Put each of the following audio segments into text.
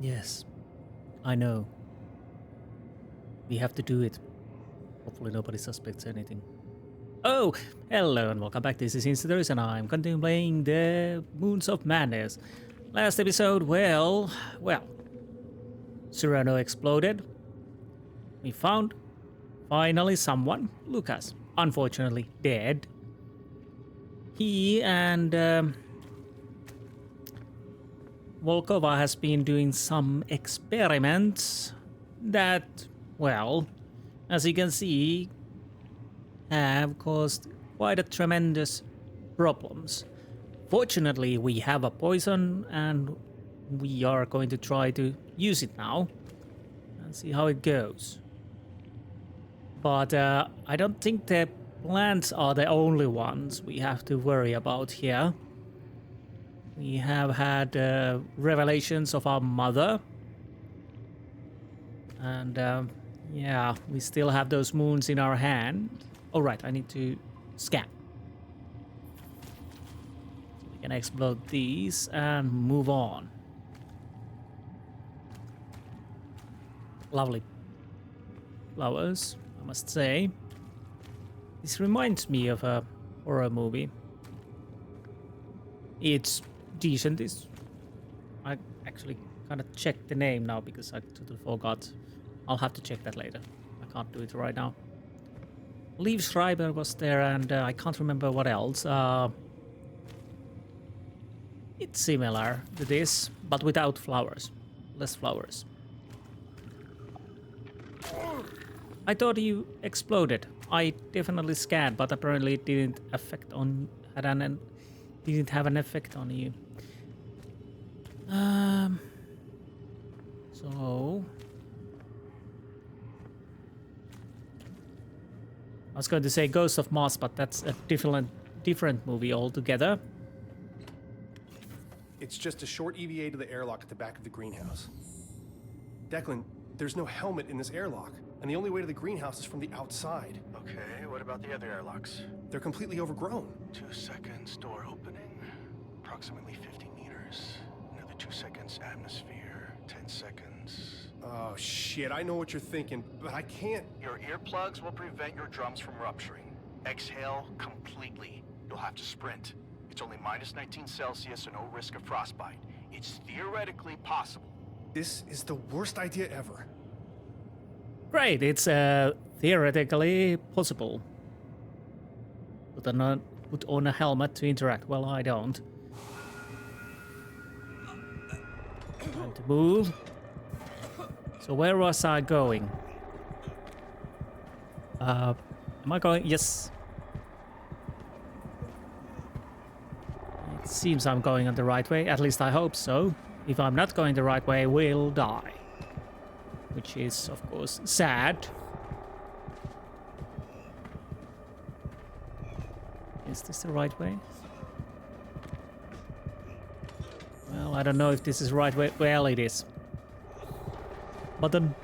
Yes, I know. We have to do it. Hopefully nobody suspects anything. Oh, hello and welcome back. This is Insti and I'm continuing playing the Moons of Madness. Last episode, well, Cyrano exploded. We found, finally, someone, Lucas, unfortunately dead. He and Volkova has been doing some experiments that, well, as you can see, have caused quite a tremendous problems. Fortunately, we have a poison and we are going to try to use it now and see how it goes. But I don't think the plants are the only ones we have to worry about here. We have had revelations of our mother. And yeah, we still have those moons in our hand. Alright, I need to scan. So we can explode these and move on. Lovely flowers, I must say. This reminds me of a horror movie. It's decent. I actually kind of checked the name now because I totally forgot. I'll have to check that later. I can't do it right now. Leaf Schreiber was there and I can't remember what else. It's similar to this, but without flowers. Less flowers. I thought you exploded. I definitely scanned, but apparently it didn't affect on didn't have an effect on you. So I was going to say Ghost of Mars, but that's a different movie altogether. It's just a short EVA to the airlock at the back of the greenhouse. Declan, there's no helmet in this airlock, and the only way to the greenhouse is from the outside. Okay, what about the other airlocks? They're completely overgrown. 2 seconds, door opening. Approximately 50 meters. Another 2 seconds, atmosphere. 10 seconds. Oh shit, I know what you're thinking, but I can't. Your earplugs will prevent your drums from rupturing. Exhale completely. You'll have to sprint. It's only minus 19 Celsius and no risk of frostbite. It's theoretically possible. This is the worst idea ever. Great, it's theoretically possible. Put on a helmet to interact. Well, I don't. Time to move. So where was I going? Am I going? Yes. It seems I'm going on the right way. At least I hope so. If I'm not going the right way, we'll die. Which is, of course, sad. Is this the right way? Well, I don't know if this is the right way. Well, it is. Button.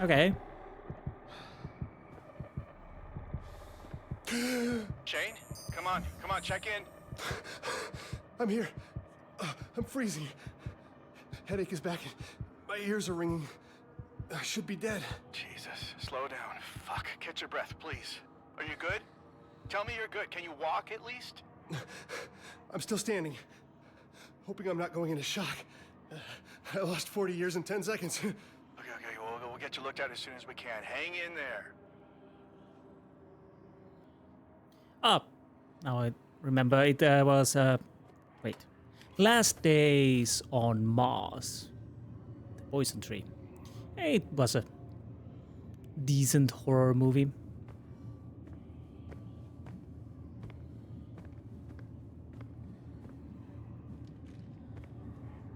Okay. Shane, come on, check in. I'm here. I'm freezing. Headache is back. My ears are ringing. I should be dead. Jesus, slow down. Fuck, catch your breath, please. Are you good? Tell me you're good. Can you walk at least? I'm still standing. Hoping I'm not going into shock. I lost 40 years in 10 seconds. Okay, we'll get you looked at as soon as we can. Hang in there. Up. Now I remember it was wait. Last Days on Mars. The Poison Tree. It was a decent horror movie.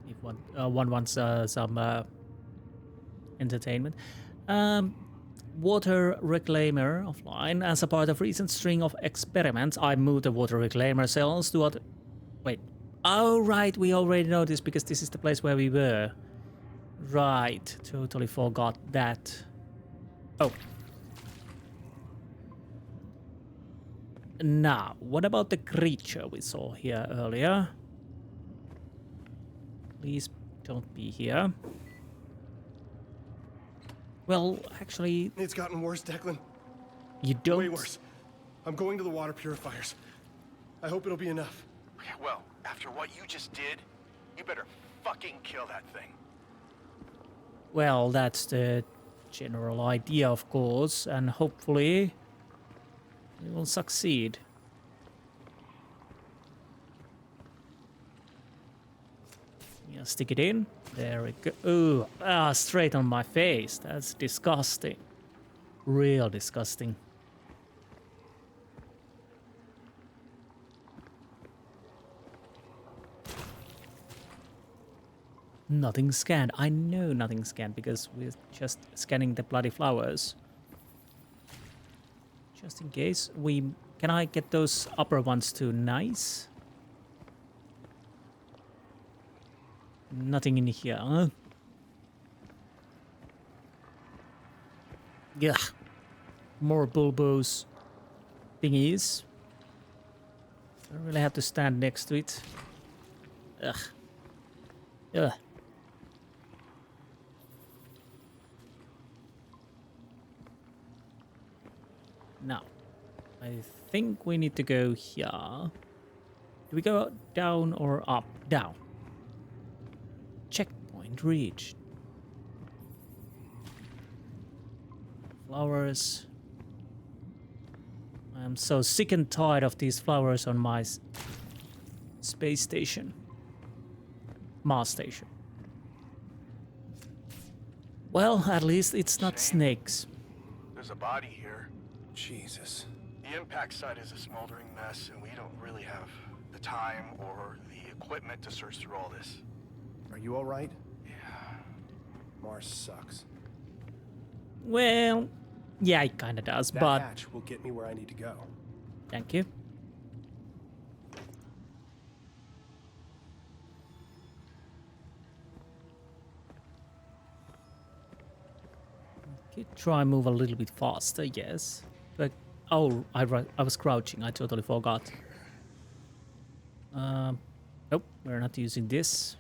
If one wants some entertainment. Water reclaimer offline. As a part of recent string of experiments, I moved the water reclaimer cells to what? Wait. Oh, right. We already know this because this is the place where we were. Right. Totally forgot that. Oh. Now, what about the creature we saw here earlier? Please don't be here. Well, actually, It's gotten worse, Declan. you don't... Way worse. I'm going to the water purifiers. I hope it'll be enough. Well, after what you just did, you better fucking kill that thing. Well, that's the general idea, of course, and hopefully we will succeed. Yeah, stick it in. There we go. Ooh, straight on my face. That's disgusting. Real disgusting. Nothing scanned. I know nothing scanned because we're just scanning the bloody flowers. Just in case. Can I get those upper ones too? Nice. Nothing in here, huh? Yeah. More bulbous thingies. I really have to stand next to it. Ugh. Ugh. Now, I think we need to go here. Do we go down or up? Down. Checkpoint reached. Flowers. I'm so sick and tired of these flowers on my space station. Mars station. Well, at least it's not snakes. There's a body here. Jesus. The impact site is a smoldering mess, and we don't really have the time or the equipment to search through all this. Are you all right? Yeah. Mars sucks. Well, yeah, it kind of does, That but hatch will get me where I need to go. thank you. Okay, try and move a little bit faster, yes. But oh, I was crouching. I totally forgot. Nope, we're not using this.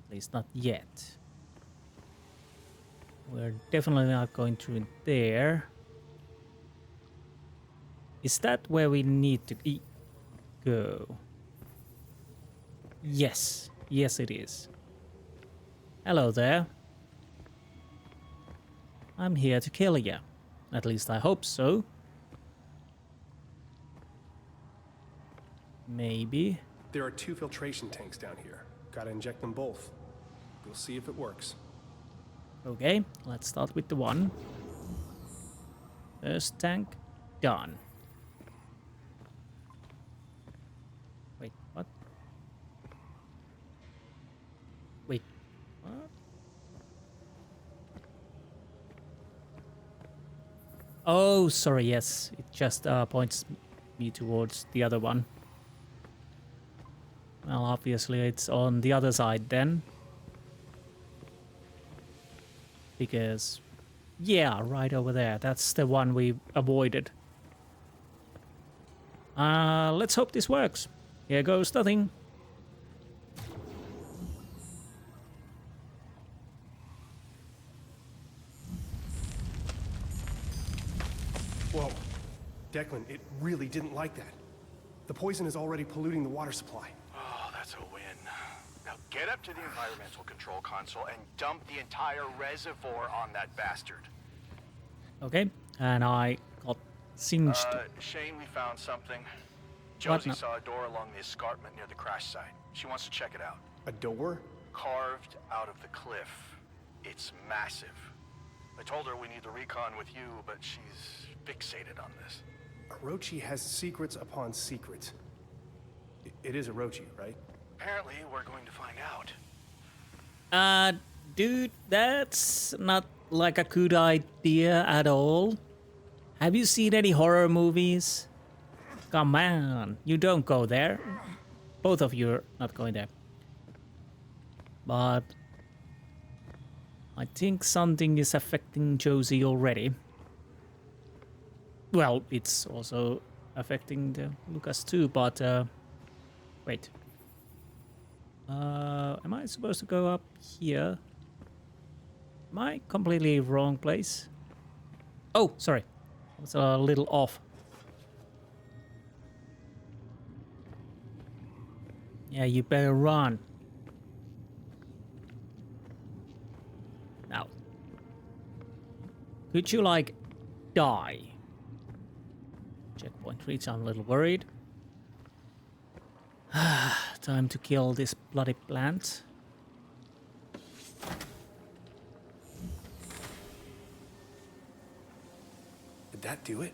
At least not yet. We're definitely not going through there. Is that where we need to go? Yes. Yes, it is. Hello there. I'm here to kill you. At least I hope so. Maybe. There are 2 filtration tanks down here. Gotta inject them both. We'll see if it works. Okay, let's start with the one. First tank, done. Wait, what? Wait, what? Oh, sorry, yes. It just points me towards the other one. Well, obviously it's on the other side then. Because, yeah, right over there. That's the one we avoided. Let's hope this works. Here goes nothing. Whoa. Declan, it really didn't like that. The poison is already polluting the water supply. Oh, that's a win. Now get up to the environmental control console and dump the entire reservoir on that bastard. Okay, and I got singed. Shane, we found something. What Josie now? saw a door along the escarpment near the crash site. She wants to check it out. A door? Carved out of the cliff. It's massive. I told her we need the recon with you, but she's fixated on this. Orochi has secrets upon secrets. It is Orochi, right? Apparently, we're going to find out. Dude, that's not like a good idea at all. Have you seen any horror movies? Come on, you don't go there. Both of you are not going there. But I think something is affecting Josie already. Well, it's also affecting the Lucas too, but wait. Am I supposed to go up here? Am I completely wrong place? Oh, sorry. I was a little off. Yeah, you better run. Now. Could you, like, die? Checkpoint reach, I'm a little worried. Time to kill this bloody plant. Did that do it?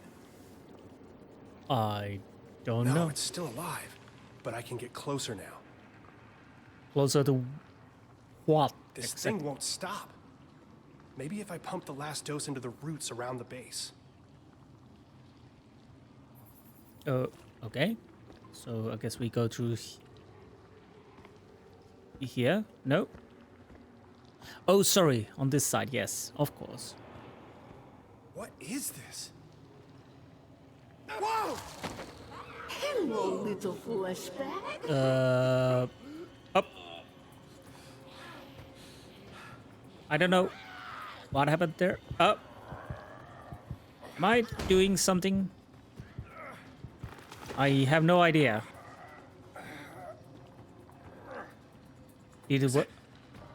I don't No, know. it's still alive. But I can get closer now. Closer to what? This thing won't stop. Maybe if I pump the last dose into the roots around the base. Okay. So I guess we go through here. No. Oh, sorry. On this side, yes, of course. What is this? Whoa! Hello, little flashback. Up. I don't know what happened there. Up. Am I doing something? I have no idea. Did it work?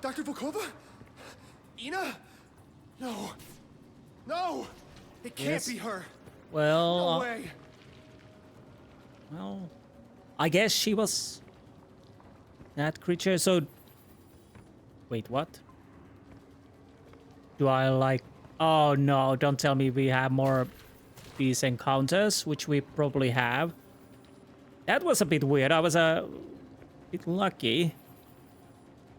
Dr. Volkova? Ina? No. No! It can't Yes. be her. Well, No way. well, I guess she was that creature. So, wait, what? Do I like? Oh no! Don't tell me we have more these encounters, which we probably have. That was a bit weird. I was a bit lucky.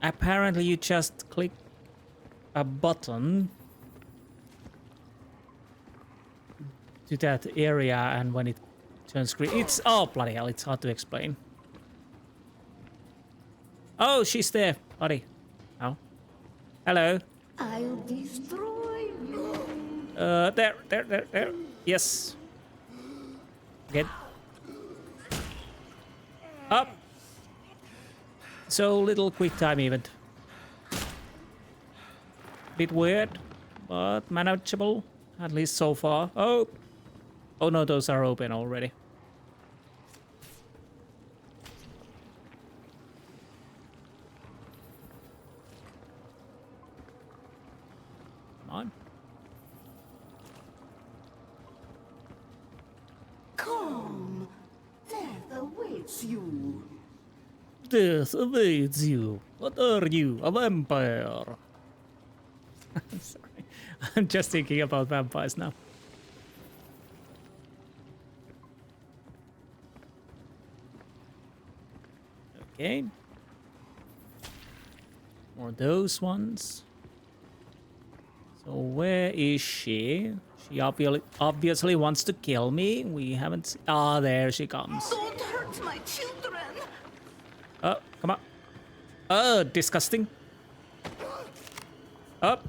Apparently, you just click a button to that area, and when it turns green, it's oh bloody hell! It's hard to explain. Oh, she's there, buddy. Oh, hello. I'll destroy you. There. Yes. Get up. So little quick time event. Bit weird, but manageable, at least so far. Oh no, those are open already. Come on. Come. Death awaits you. Death awaits you. What are you, a vampire? I'm sorry. I'm just thinking about vampires now. Okay. More those ones. So where is she? She obviously wants to kill me. We haven't... Ah, there she comes. Don't hurt my children. Oh, come on. Oh, disgusting. Up.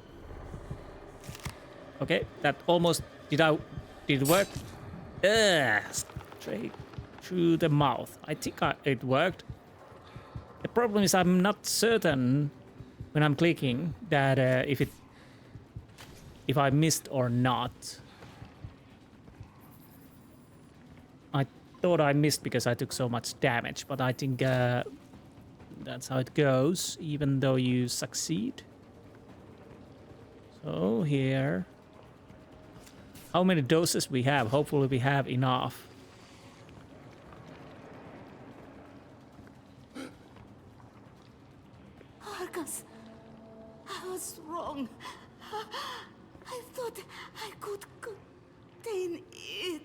Okay, that almost... Did it work? Straight through the mouth. I think it worked. The problem is I'm not certain when I'm clicking that if I missed or not. I thought I missed because I took so much damage, but I think that's how it goes, even though you succeed. So here. How many doses we have? Hopefully we have enough. Argus, I was wrong. I thought I could contain it.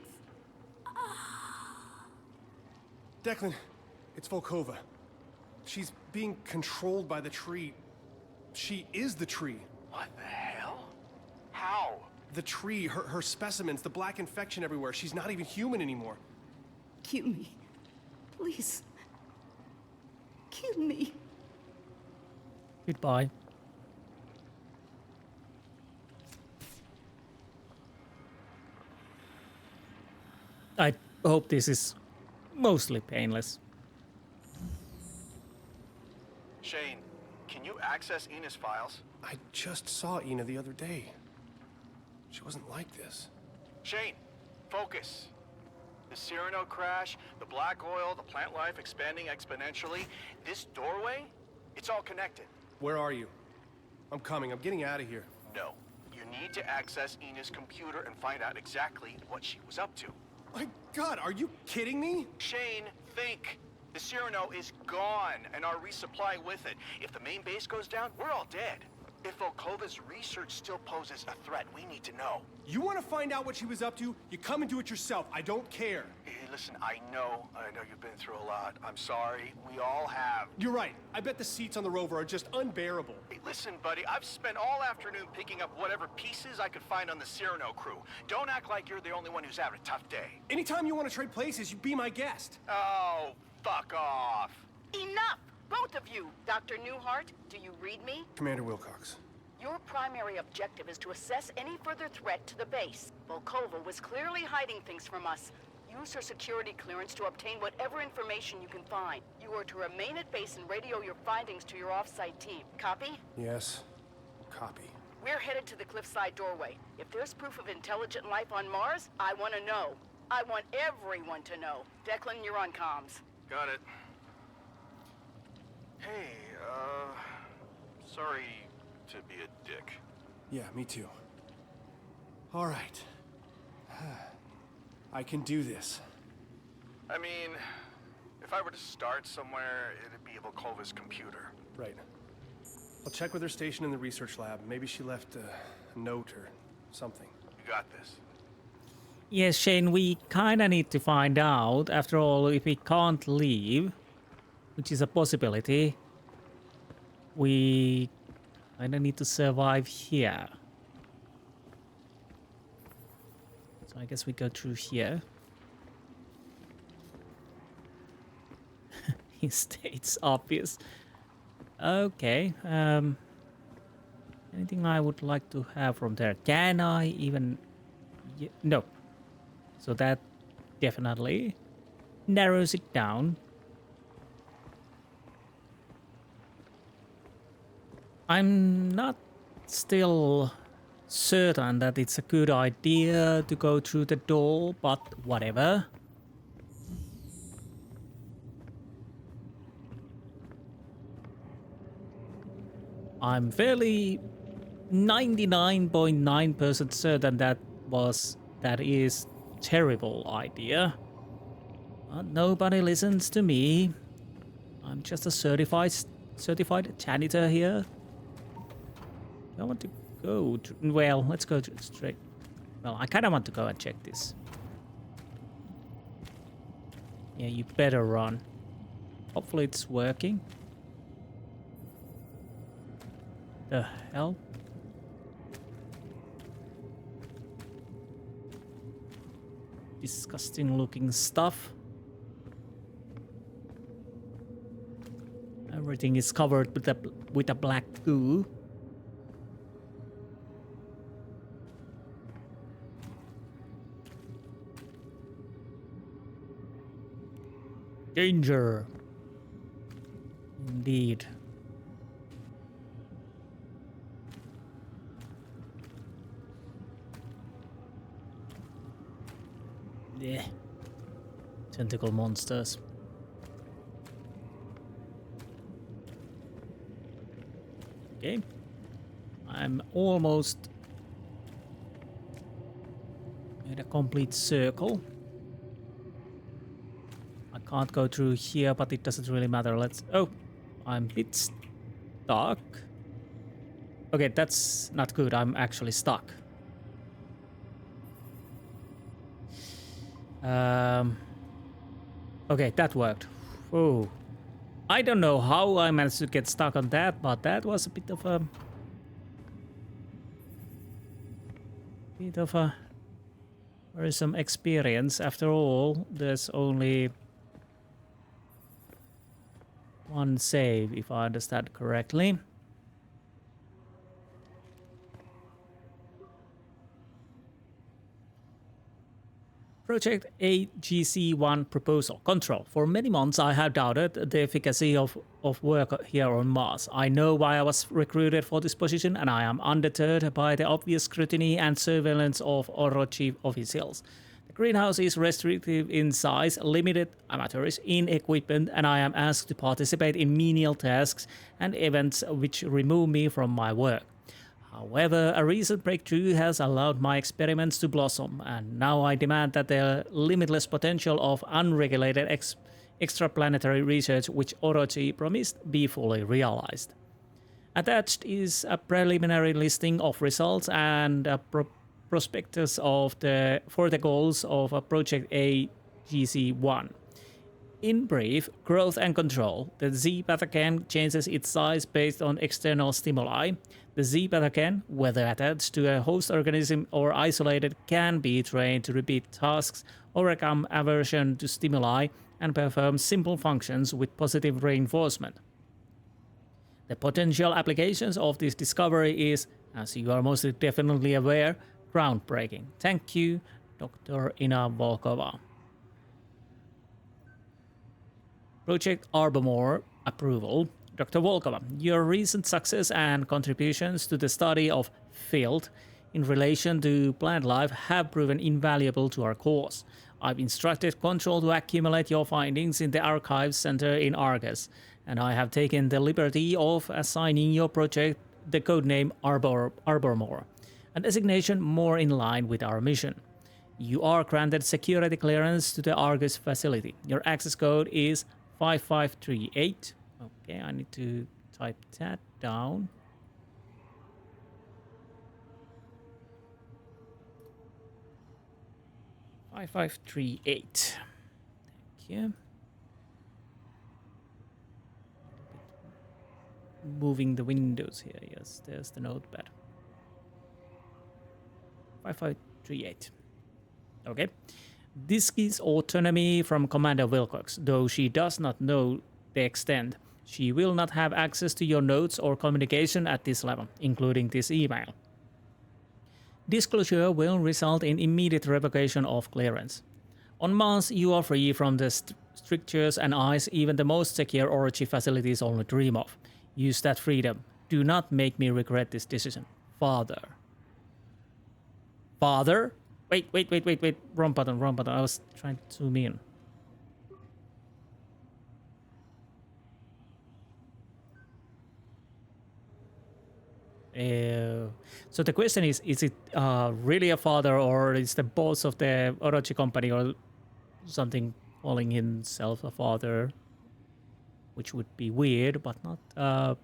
Declan, it's Volkova. She's being controlled by the tree. She is the tree. What the hell? How? The tree, her specimens, the black infection everywhere. She's not even human anymore. Kill me. Please. Kill me. Goodbye. I hope this is mostly painless. Shane, can you access Ina's files? I just saw Ina the other day. She wasn't like this. Shane, focus. The Cyrano crash, the black oil, the plant life expanding exponentially. This doorway, it's all connected. Where are you? I'm coming. I'm getting out of here. No, you need to access Ina's computer and find out exactly what she was up to. My God, are you kidding me? Shane, think. The Cyrano is gone, and our resupply with it. If the main base goes down, we're all dead. If Volkova's research still poses a threat, we need to know. You want to find out what she was up to? You come and do it yourself. I don't care. Hey, listen, I know you've been through a lot. I'm sorry. We all have. You're right. I bet the seats on the rover are just unbearable. Hey, listen, buddy, I've spent all afternoon picking up whatever pieces I could find on the Cyrano crew. Don't act like you're the only one who's having a tough day. Anytime you want to trade places, you be my guest. Oh, fuck off. Enough! Both of you! Dr. Newehart, do you read me? Commander Wilcox. Your primary objective is to assess any further threat to the base. Volkova was clearly hiding things from us. Use her security clearance to obtain whatever information you can find. You are to remain at base and radio your findings to your off-site team. Copy? Yes. Copy. We're headed to the cliffside doorway. If there's proof of intelligent life on Mars, I want to know. I want everyone to know. Declan, you're on comms. Got it. Hey, sorry to be a dick. Yeah, me too. All right. I can do this. I mean, if I were to start somewhere, it'd be Volkova's computer. Right. I'll check with her station in the research lab. Maybe she left a note or something. You got this. Yes, Shane, we kinda need to find out. After all, if we can't leave, which is a possibility, we kinda need to survive here. So I guess we go through here. He states obvious. Okay, anything I would like to have from there? Can I even... No. So that definitely narrows it down. I'm not still certain that it's a good idea to go through the door, but whatever. I'm fairly 99.9% certain that is terrible idea. But nobody listens to me. I'm just a certified janitor here. I want to go to, well, let's go straight. Well, I kind of want to go and check this. Yeah, you better run. Hopefully it's working. The hell? Disgusting looking stuff. Everything is covered with a black goo. Danger. Indeed. Yeah. Tentacle monsters. Okay. I'm almost in a complete circle. I can't go through here, but it doesn't really matter. Let's... Oh! I'm a bit stuck. Okay, that's not good. I'm actually stuck. Okay, that worked. Oh, I don't know how I managed to get stuck on that, but that was a bit of a worrisome experience. After all, there's only one save, if I understand correctly. Project AGC-1 proposal. Control. For many months I have doubted the efficacy of work here on Mars. I know why I was recruited for this position, and I am undeterred by the obvious scrutiny and surveillance of Orochi officials. The greenhouse is restrictive in size, limited amateurish in equipment, and I am asked to participate in menial tasks and events which remove me from my work. However, a recent breakthrough has allowed my experiments to blossom, and now I demand that the limitless potential of unregulated extraplanetary research which Orochi promised be fully realized. Attached is a preliminary listing of results and a prospectus for the goals of Project AGC-1. In brief, growth and control. The Z pathogen changes its size based on external stimuli. The Z pathogen, whether attached to a host organism or isolated, can be trained to repeat tasks, overcome aversion to stimuli, and perform simple functions with positive reinforcement. The potential applications of this discovery is, as you are most definitely aware, groundbreaking. Thank you, Dr. Ina Volkova. Project Arbormore approval. Dr. Volkova, your recent success and contributions to the study of field in relation to plant life have proven invaluable to our cause. I've instructed Control to accumulate your findings in the Archives Center in Argus, and I have taken the liberty of assigning your project the codename Arbormore, a designation more in line with our mission. You are granted security clearance to the Argus facility. Your access code is 5538. Okay, I need to type that down. $5538. Thank you. Moving the windows here. Yes, there's the notepad. 5538. Okay. This gives autonomy from Commander Wilcox, though she does not know the extent. She will not have access to your notes or communication at this level, including this email. Disclosure will result in immediate revocation of clearance. On Mars, you are free from the strictures and ice even the most secure Orochi facilities only dream of. Use that freedom. Do not make me regret this decision. Father. Father? Wait. Wrong button. I was trying to zoom in. So the question is it really a father, or is the boss of the Orochi company or something calling himself a father? Which would be weird, but not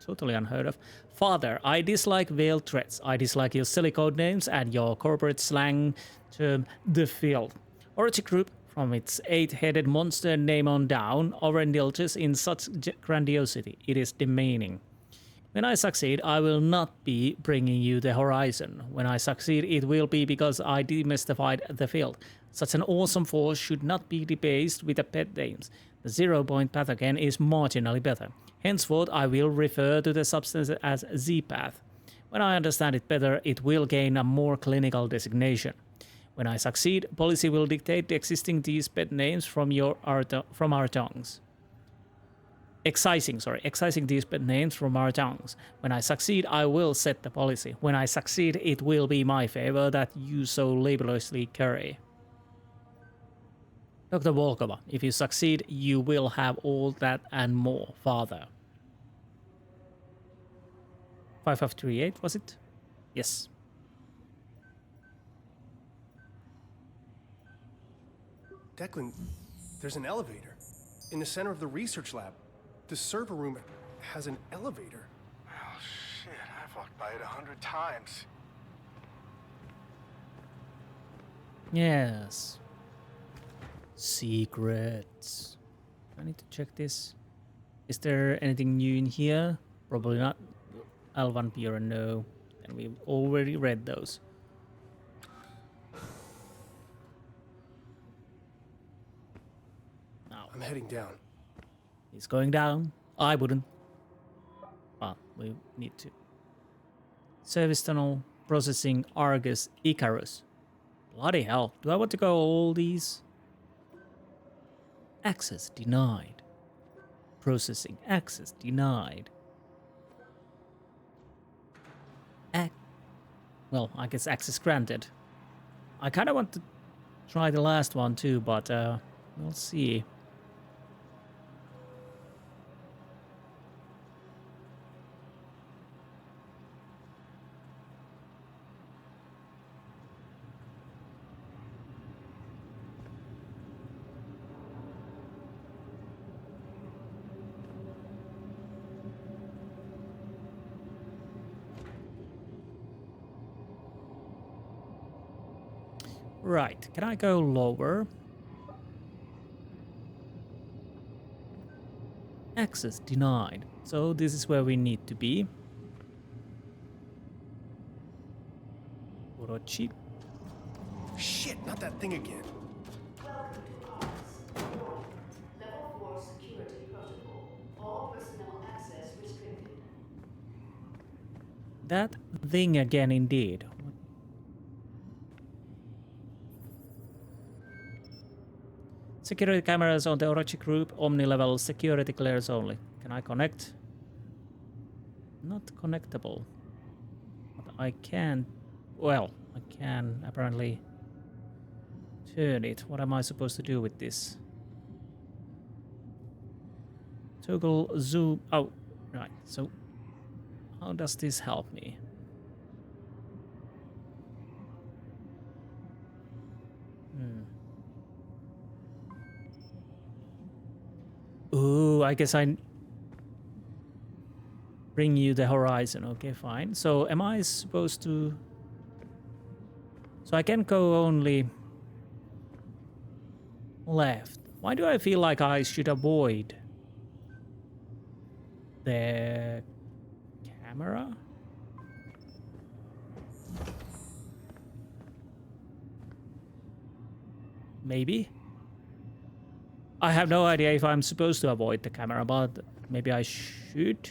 totally unheard of. Father, I dislike veiled threats. I dislike your silly code names and your corporate slang term, the field. Orochi Group, from its 8-headed monster name on down, overindulges in such grandiosity. It is demeaning. When I succeed, I will not be bringing you the horizon. When I succeed, it will be because I demystified the field. Such an awesome force should not be debased with the pet names. The 0-point pathogen is marginally better. Henceforth, I will refer to the substance as Z-Path. When I understand it better, it will gain a more clinical designation. When I succeed, policy will dictate the existing these pet names from our tongues. Excising these pet names from our tongues. When I succeed, I will set the policy. When I succeed, it will be my favor that you so laboriously carry. Dr. Volkova, if you succeed, you will have all that and more, Father. 5538, was it? Yes. Declan, there's an elevator in the center of the research lab. The server room has an elevator. Oh, shit. I've walked by it 100 times. Yes. Secrets. I need to check this. Is there anything new in here? Probably not. L1 Pure, no. And we've already read those. Now, I'm heading down. he's going down. I wouldn't. Well, we need to. Service tunnel processing Argus Icarus. Bloody hell. Do I want to go all these? Access denied. Processing. Access denied. Well, I guess access granted. I kind of want to try the last one too, but we'll see. Right, can I go lower? Access denied. So this is where we need to be. Orochi. Shit, not that thing again. Welcome to Icarus. Warning. Level 4 security protocol. All personnel access restricted. That thing again indeed. Security cameras on the Orochi group, Omni level security clears only. Can I connect? Not connectable. But I can. Well, I can apparently turn it. What am I supposed to do with this? Toggle zoom. Oh, right. So, how does this help me? Ooh, I guess I bring you the horizon. Okay, fine. So am I supposed to... So I can go only left. Why do I feel like I should avoid the camera? Maybe? I have no idea if I'm supposed to avoid the camera, but maybe I should.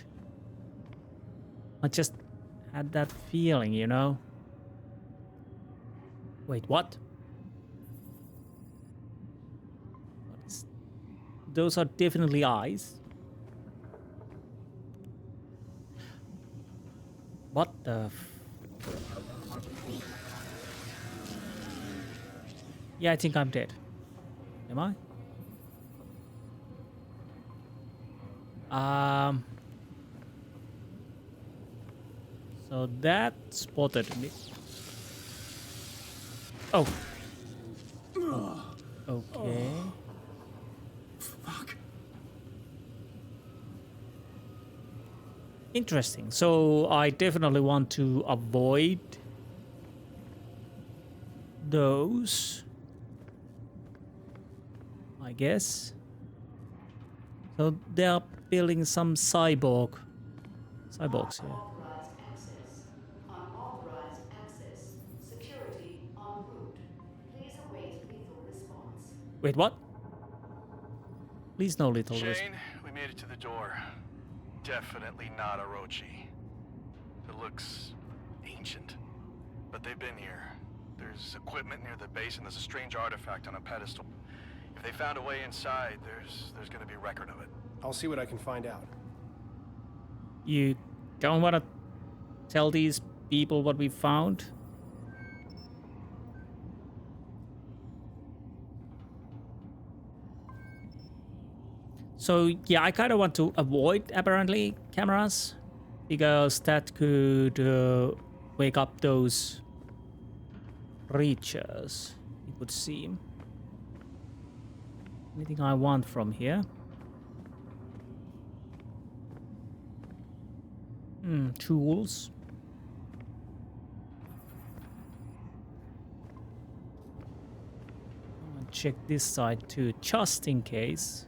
I just had that feeling, you know? Wait, what? Those are definitely eyes. What the Yeah, I think I'm dead. Am I? So that spotted me. Oh. Okay. Fuck. Interesting. So I definitely want to avoid those, I guess. So they are building some cyborgs here. Unauthorized access. Unauthorized access. Security en route. Please await lethal response. Wait, what? Please no lethal response. Shane, we made it to the door. Definitely not Orochi. It looks ancient, but they've been here. There's equipment near the base and there's a strange artifact on a pedestal. If they found a way inside, there's gonna be record of it. I'll see what I can find out. You don't want to tell these people what we found? So yeah, I kind of want to avoid apparently cameras because that could wake up those creatures, it would seem. Anything I want from here? Tools. I'll check this side too, just in case.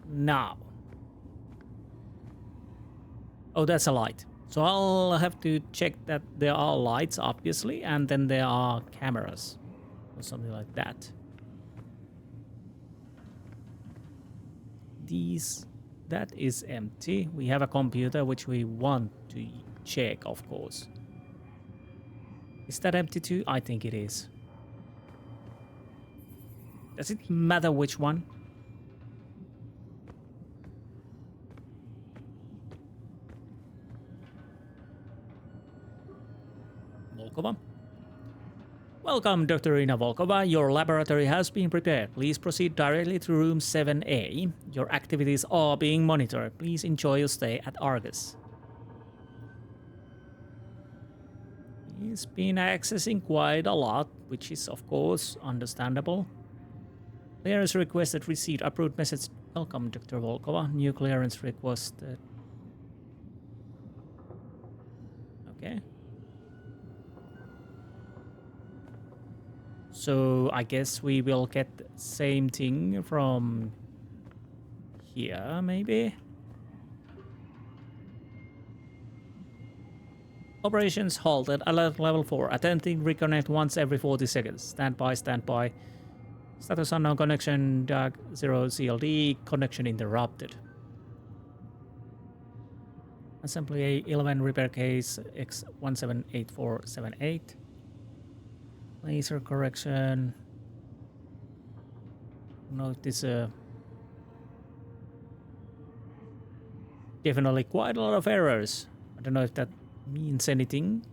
Now. Oh, that's a light. So I'll have to check that there are lights, obviously, and then there are cameras or something like that. That is empty. We have a computer which we want to check, of course. Is that empty too? I think it is. Does it matter which one? Volkova. Welcome, Dr. Ina Volkova. Your laboratory has been prepared. Please proceed directly to room 7A. Your activities are being monitored. Please enjoy your stay at Argus. He's been accessing quite a lot, which is of course understandable. Clearance requested, receipt, approved message. Welcome, Dr. Volkova. New clearance requested. Okay. So I guess we will get the same thing from here, maybe? Operations halted. Alert level 4. Attempting reconnect once every 40 seconds. Stand by, stand by. Status unknown connection. DAG 0 CLD. Connection interrupted. Assembly 11 repair case X178478. Laser correction. Notice definitely quite a lot of errors. I don't know if that means anything.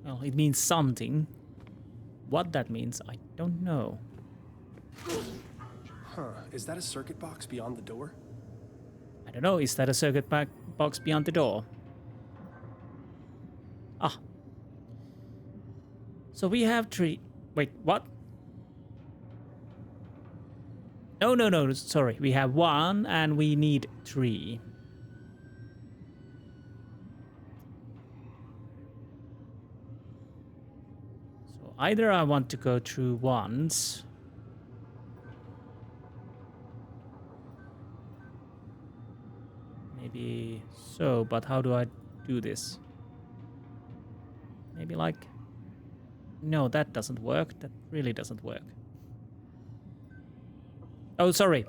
Well, it means something. What that means, I don't know. Huh, is that a circuit box beyond the door? I don't know, is that a circuit box beyond the door? Ah. So we have 3... Wait, what? No, sorry. We have 1 and we need 3. So either I want to go through once. Maybe so, but how do I do this? Maybe like... No, that doesn't work. That really doesn't work. Oh, sorry.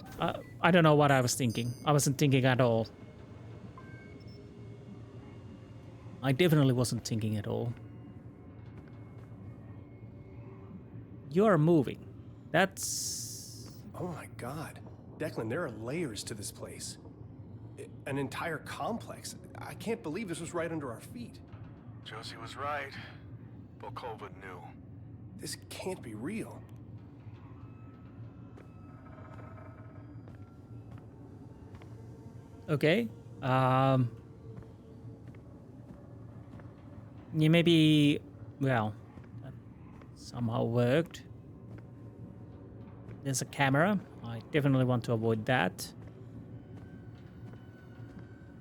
I don't know what I was thinking. I wasn't thinking at all. I definitely wasn't thinking at all. You're moving. That's... Oh my god. Declan, there are layers to this place. An entire complex. I can't believe this was right under our feet. Josie was right. Volkova knew. This can't be real. Okay. Yeah, maybe... Well, that somehow worked. There's a camera. I definitely want to avoid that.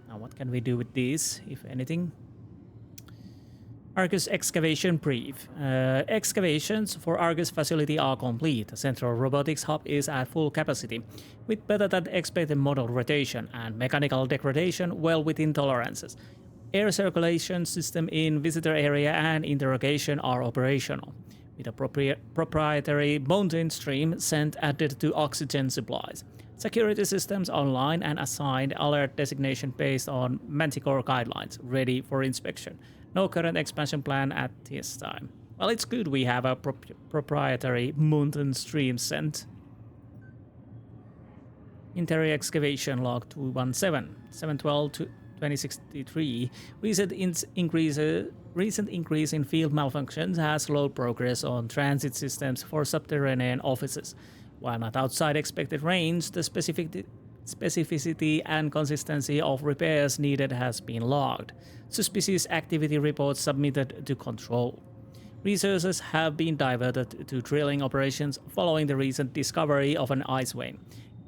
Now, what can we do with this, if anything? Argus excavation brief. Excavations for Argus facility are complete. The central robotics hub is at full capacity, with better than expected model rotation and mechanical degradation well within tolerances. Air circulation system in visitor area and interrogation are operational, with a proprietary mountain stream sent added to oxygen supplies. Security systems online and assigned alert designation based on Manticore guidelines, ready for inspection. No current expansion plan at this time. Well, it's good we have a proprietary mountain stream sent. Interior excavation log 217, 712 to 2063. Recent increase in field malfunctions has slowed progress on transit systems for subterranean offices. While not outside expected range, the specificity and consistency of repairs needed has been logged. Suspicious activity reports submitted to control. Resources have been diverted to drilling operations following the recent discovery of an ice vein.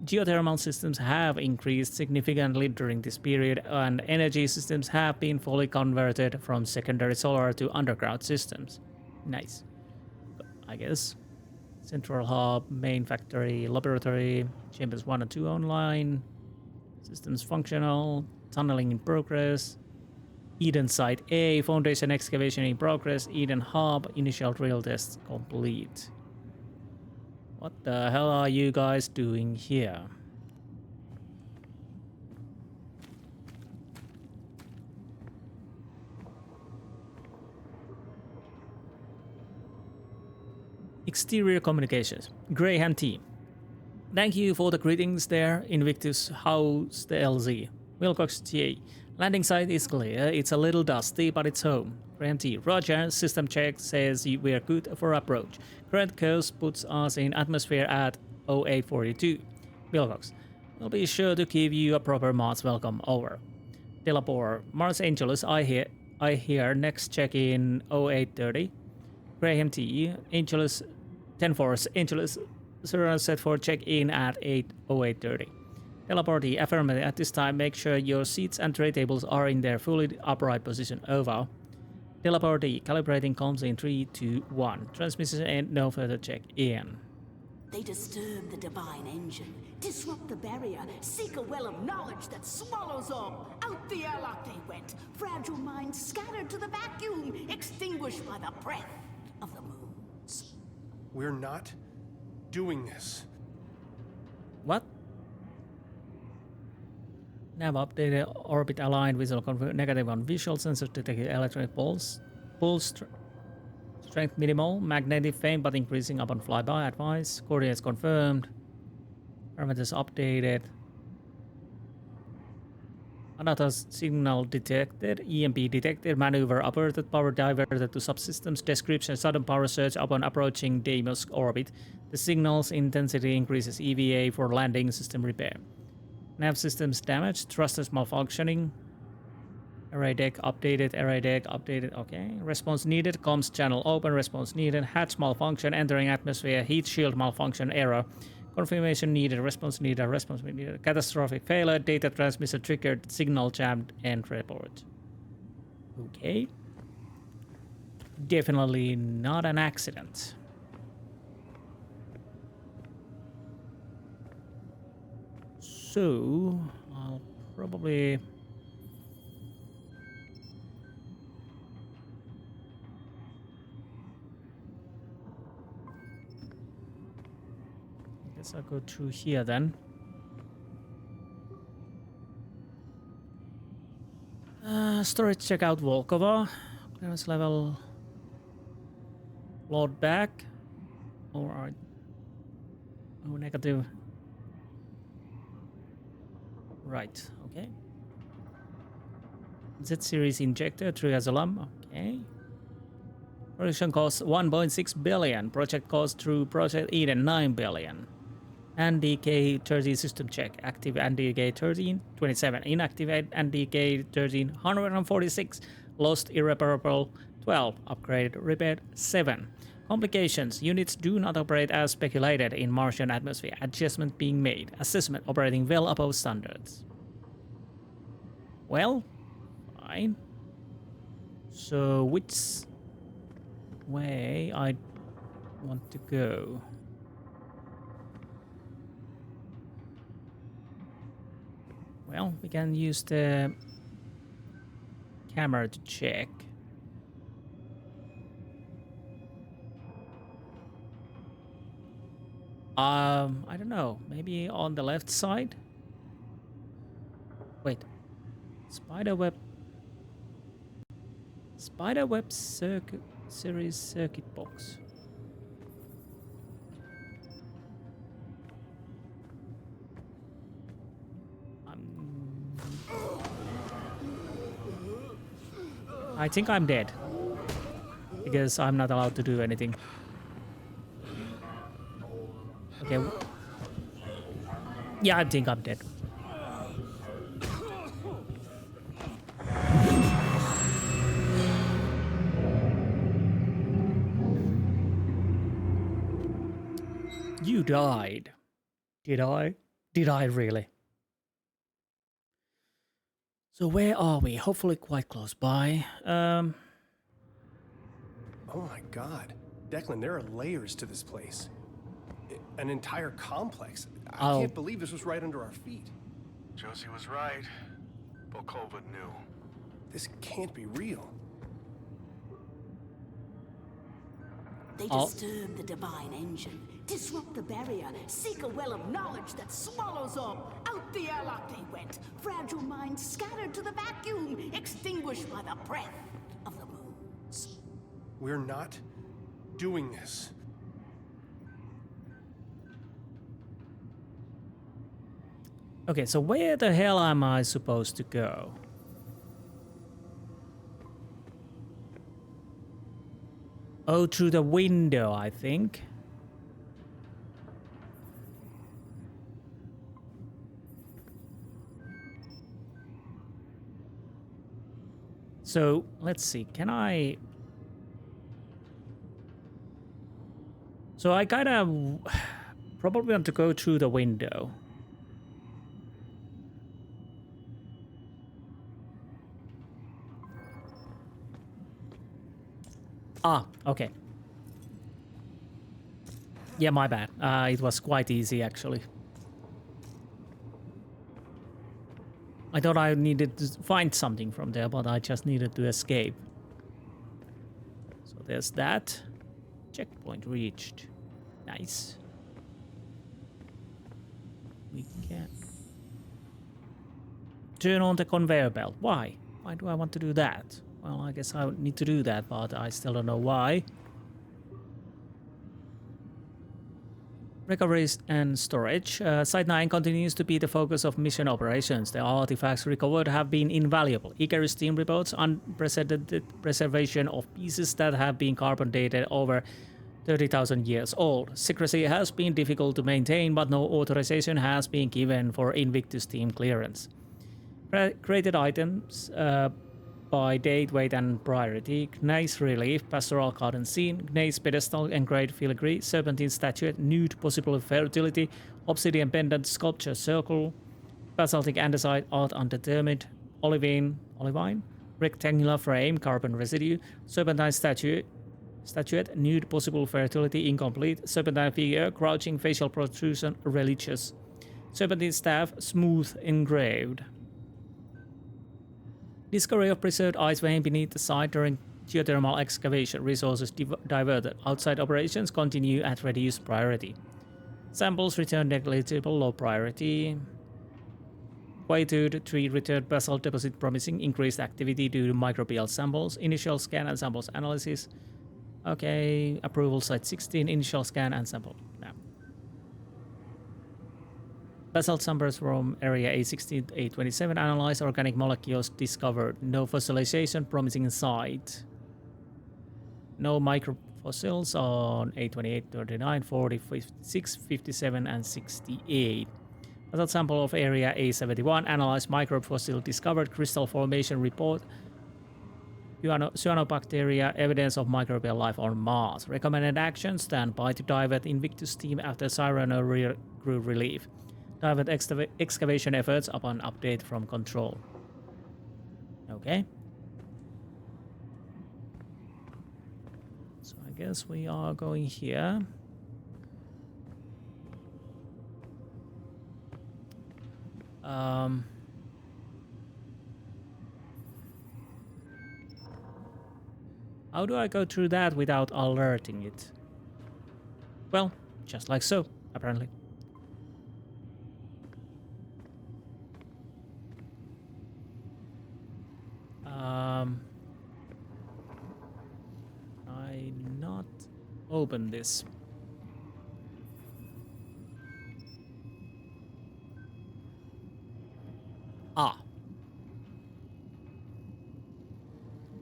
Geothermal systems have increased significantly during this period, and energy systems have been fully converted from secondary solar to underground systems. Nice. I guess. Central hub, main factory, laboratory, chambers 1 and 2 online, systems functional, tunneling in progress, Eden Site A, foundation excavation in progress, Eden Hub, initial drill tests complete. What the hell are you guys doing here? Exterior communications. Graham team. Thank you for the greetings there, Invictus. How's the LZ? Wilcox TA. Landing site is clear. It's a little dusty, but it's home. Graham T. Roger. System check says we're good for approach. Current course puts us in atmosphere at 0842. Wilcox. We'll be sure to give you a proper Mars welcome. Over. Delapore. Mars Angelus. I hear next check in 0830. Graham T. Angelus. 10 Force. Angelus. Set for check-in at 0830. Teleportee, affirmative. At this time, make sure your seats and tray tables are in their fully upright position. Over. Teleportee, calibrating comms in 3, 2, 1. Transmission and no further check-in. They disturb the divine engine, disrupt the barrier, seek a well of knowledge that swallows up. Out the airlock they went, fragile minds scattered to the vacuum, extinguished by the breath of the moons. We're not doing this. What? Nav updated, orbit aligned, visual confirmed, negative on visual, sensors detected electronic pulse. Strength minimal, magnetic faint but increasing upon flyby, advice. Coordinates confirmed. Parameters updated. Another signal detected, EMP detected, maneuver averted, power diverted to subsystems, description, sudden power surge upon approaching Deimos orbit. The signal's intensity increases, EVA for landing system repair. Nav systems damaged, thrusters malfunctioning. Array deck updated, okay. Response needed, comms channel open, response needed, hatch malfunction, entering atmosphere, heat shield malfunction, error. Confirmation needed, response needed, catastrophic failure, data transmission triggered, signal jammed, end report. Okay. Definitely not an accident. So, I'll probably... guess I'll go through here then. Storage checkout Volkova. Clearance level. Load back. Or are... oh, negative. Right, okay. Z-series injector, Triazolam, okay. Production cost 1.6 billion. Project cost through Project Eden 9 billion. And DK13 system check. Active and DK13 27. Inactivate and DK13 146. Lost irreparable 12. Upgraded repaired 7. Complications. Units do not operate as speculated in Martian atmosphere. Adjustment being made. Assessment operating well above standards. Well, fine. So which way I want to go? Well, we can use the camera to check. I don't know. Maybe on the left side? Wait. Spiderweb circuit series circuit box. I think I'm dead because I'm not allowed to do anything. Okay. Yeah, I think I'm dead. You died. Did I? Did I really? So where are we? Hopefully quite close by. Oh my god. Declan, there are layers to this place. An entire complex. I can't believe this was right under our feet. Josie was right. Volkova knew. This can't be real. They disturb the divine engine, disrupt the barrier, seek a well of knowledge that swallows up. Out the airlock they went, fragile minds scattered to the vacuum, extinguished by the breath of the moons. We're not doing this. Okay, so where the hell am I supposed to go? Oh, through the window, I think. So, let's see, can I... So I kind of probably want to go through the window. Ah, okay. Yeah, my bad. It was quite easy, actually. I thought I needed to find something from there, but I just needed to escape. So there's that. Checkpoint reached. Nice. We can turn on the conveyor belt. Why? Why do I want to do that? Well, I guess I need to do that, but I still don't know why. Recoveries and storage. Site 9 continues to be the focus of mission operations. The artifacts recovered have been invaluable. Icarus team reports unprecedented preservation of pieces that have been carbon dated over 30,000 years old. Secrecy has been difficult to maintain, but no authorization has been given for Invictus team clearance. Created items by date, weight, and priority. Gneiss relief, pastoral garden scene, gneiss pedestal, engraved filigree, serpentine statuette, nude possible fertility, obsidian pendant, sculpture circle, basaltic andesite, art undetermined, olivine, rectangular frame, carbon residue, serpentine statuette, nude possible fertility, incomplete, serpentine figure, crouching facial protrusion, religious, serpentine staff, smooth engraved. Discovery of preserved ice vein beneath the site during geothermal excavation. Resources diverted. Outside operations continue at reduced priority. Samples returned negligible, low priority. Quietude 3 returned basalt deposit promising increased activity due to microbial samples. Initial scan and samples analysis. Okay, approval site 16, initial scan and sample. Now. Basalt samples from area A16 to A27 analyzed, organic molecules discovered. No fossilization promising site. No microfossils on A28, 39, 40, 56, 57, and 68. Basalt sample of area A71 analyzed, microfossil discovered, crystal formation report. Cyanobacteria, evidence of microbial life on Mars. Recommended action, stand by to divert Invictus team after Cyrano crew relief. Divert excavation efforts upon update from control. Okay. So I guess we are going here. How do I go through that without alerting it? Well, just like so, apparently. I not open this. Ah.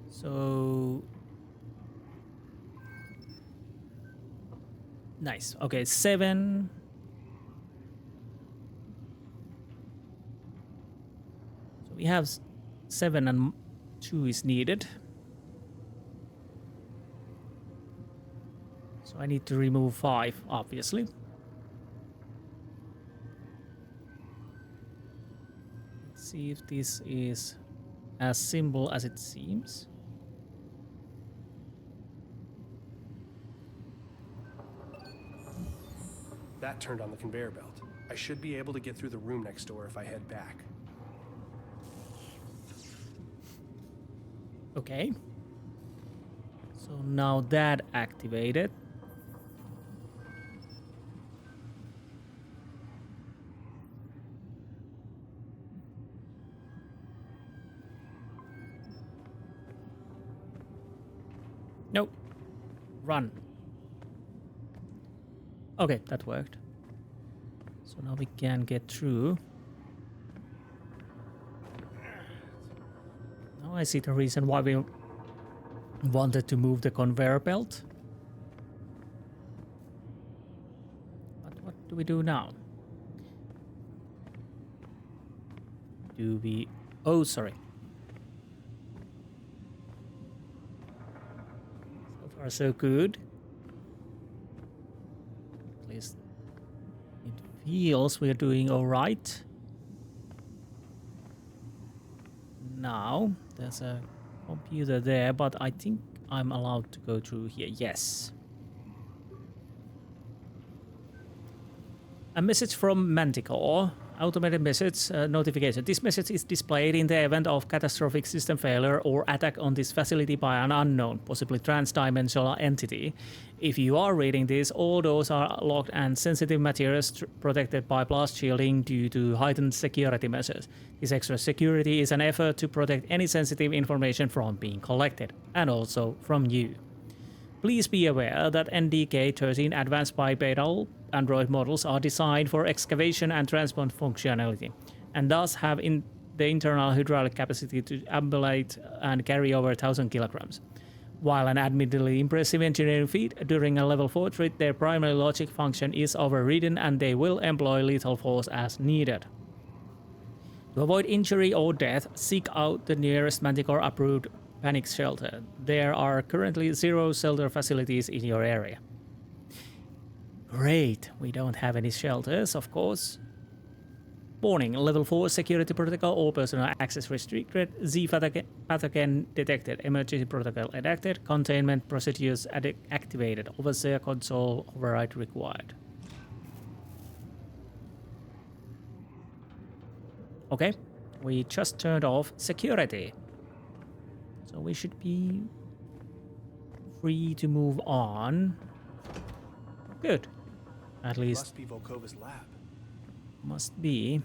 So nice. Okay, 7. So we have 7 and 2 is needed. So I need to remove 5, obviously. Let's see if this is as simple as it seems. That turned on the conveyor belt. I should be able to get through the room next door if I head back. Okay. So now that activated. Nope. Run. Okay, that worked. So now we can get through. I see the reason why we wanted to move the conveyor belt. But what do we do now? Do we... Oh, sorry. So far so good. At least it feels we're doing alright. Now, there's a computer there, but I think I'm allowed to go through here. Yes. A message from Manticore. Automated message notification. This message is displayed in the event of catastrophic system failure or attack on this facility by an unknown, possibly trans-dimensional entity. If you are reading this, all doors are locked and sensitive materials protected by blast shielding due to heightened security measures. This extra security is an effort to protect any sensitive information from being collected, and also from you. Please be aware that NDK-13 advanced bipedal Android models are designed for excavation and transport functionality, and thus have the internal hydraulic capacity to ambulate and carry over 1,000 kilograms. While an admittedly impressive engineering feat, during a level 4 threat their primary logic function is overridden and they will employ lethal force as needed. To avoid injury or death, seek out the nearest Manticore-approved panic shelter. There are currently 0 shelter facilities in your area. Great, we don't have any shelters, of course. Warning, level 4 security protocol, all personal access restricted, Z pathogen detected, emergency protocol enacted, containment procedures activated, overseer console override required. Okay, we just turned off security. So we should be free to move on. Good. At least. Must be Volkova's lab. Must be.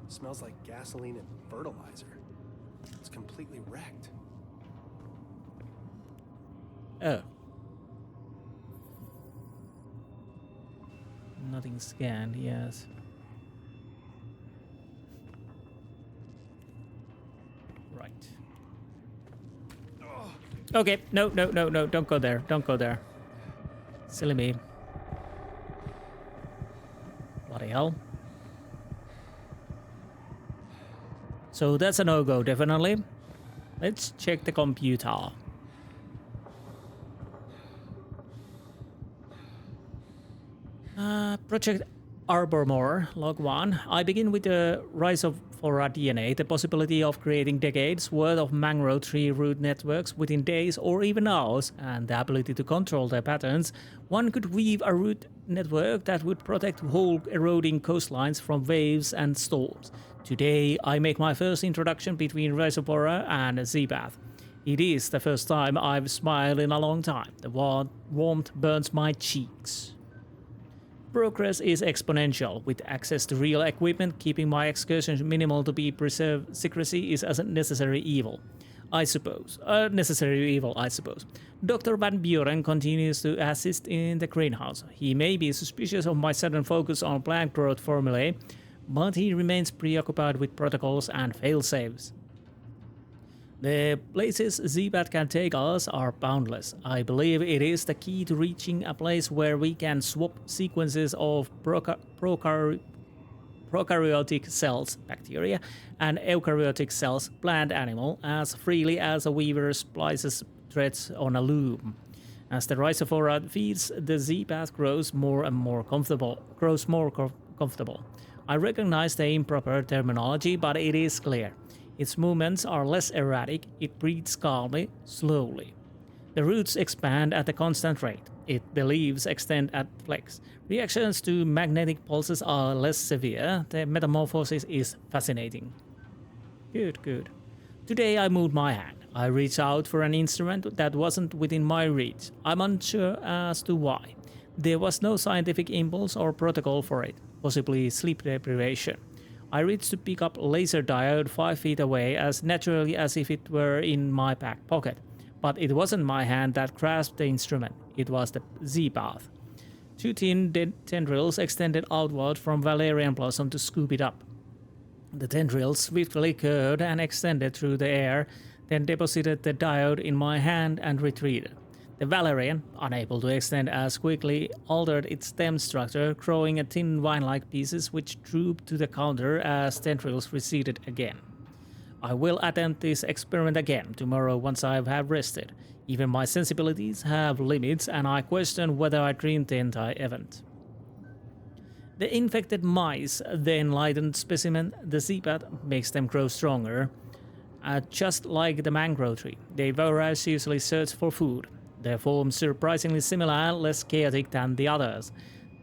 Smells like gasoline and fertilizer. It's completely wrecked. Oh. Nothing scanned, yes. Right. Okay, no, don't go there, don't go there. Silly me. Bloody hell. So that's a no-go, definitely. Let's check the computer. Project Arbormore, log 1. I begin with the rise of flora DNA, the possibility of creating decades worth of mangrove tree root networks within days or even hours, and the ability to control their patterns. One could weave a root network that would protect whole eroding coastlines from waves and storms. Today, I make my first introduction between Rhizopora and Zebath. It is the first time I've smiled in a long time. The warmth burns my cheeks. Progress is exponential. With access to real equipment, keeping my excursions minimal to be preserved secrecy is a necessary evil, I suppose. Dr. Van Buren continues to assist in the greenhouse. He may be suspicious of my sudden focus on plant growth formulae, but he remains preoccupied with protocols and fail-safes. The places Zebat can take us are boundless. I believe it is the key to reaching a place where we can swap sequences of prokaryotic cells, bacteria, and eukaryotic cells, plant animal, as freely as a weaver splices threads on a loom. As the Rhizophora feeds, the Z-path grows more comfortable. I recognize the improper terminology, but it is clear. Its movements are less erratic, it breathes calmly, slowly. The roots expand at a constant rate. The leaves extend at flex. Reactions to magnetic pulses are less severe. The metamorphosis is fascinating. Good. Today I moved my hand. I reached out for an instrument that wasn't within my reach. I'm unsure as to why. There was no scientific impulse or protocol for it, possibly sleep deprivation. I reached to pick up laser diode 5 feet away as naturally as if it were in my back pocket. But it wasn't my hand that grasped the instrument, it was the Z-path. 2 thin tendrils extended outward from Valerian blossom to scoop it up. The tendrils swiftly curved and extended through the air, then deposited the diode in my hand and retreated. The Valerian, unable to extend as quickly, altered its stem structure, growing a thin vine-like pieces which drooped to the counter as tendrils receded again. I will attempt this experiment again tomorrow once I have rested. Even my sensibilities have limits, and I question whether I dreamed the entire event. The infected mice, the enlightened specimen, the Zeepat, makes them grow stronger. Just like the mangrove tree, they voraciously search for food. Their forms surprisingly similar, less chaotic than the others.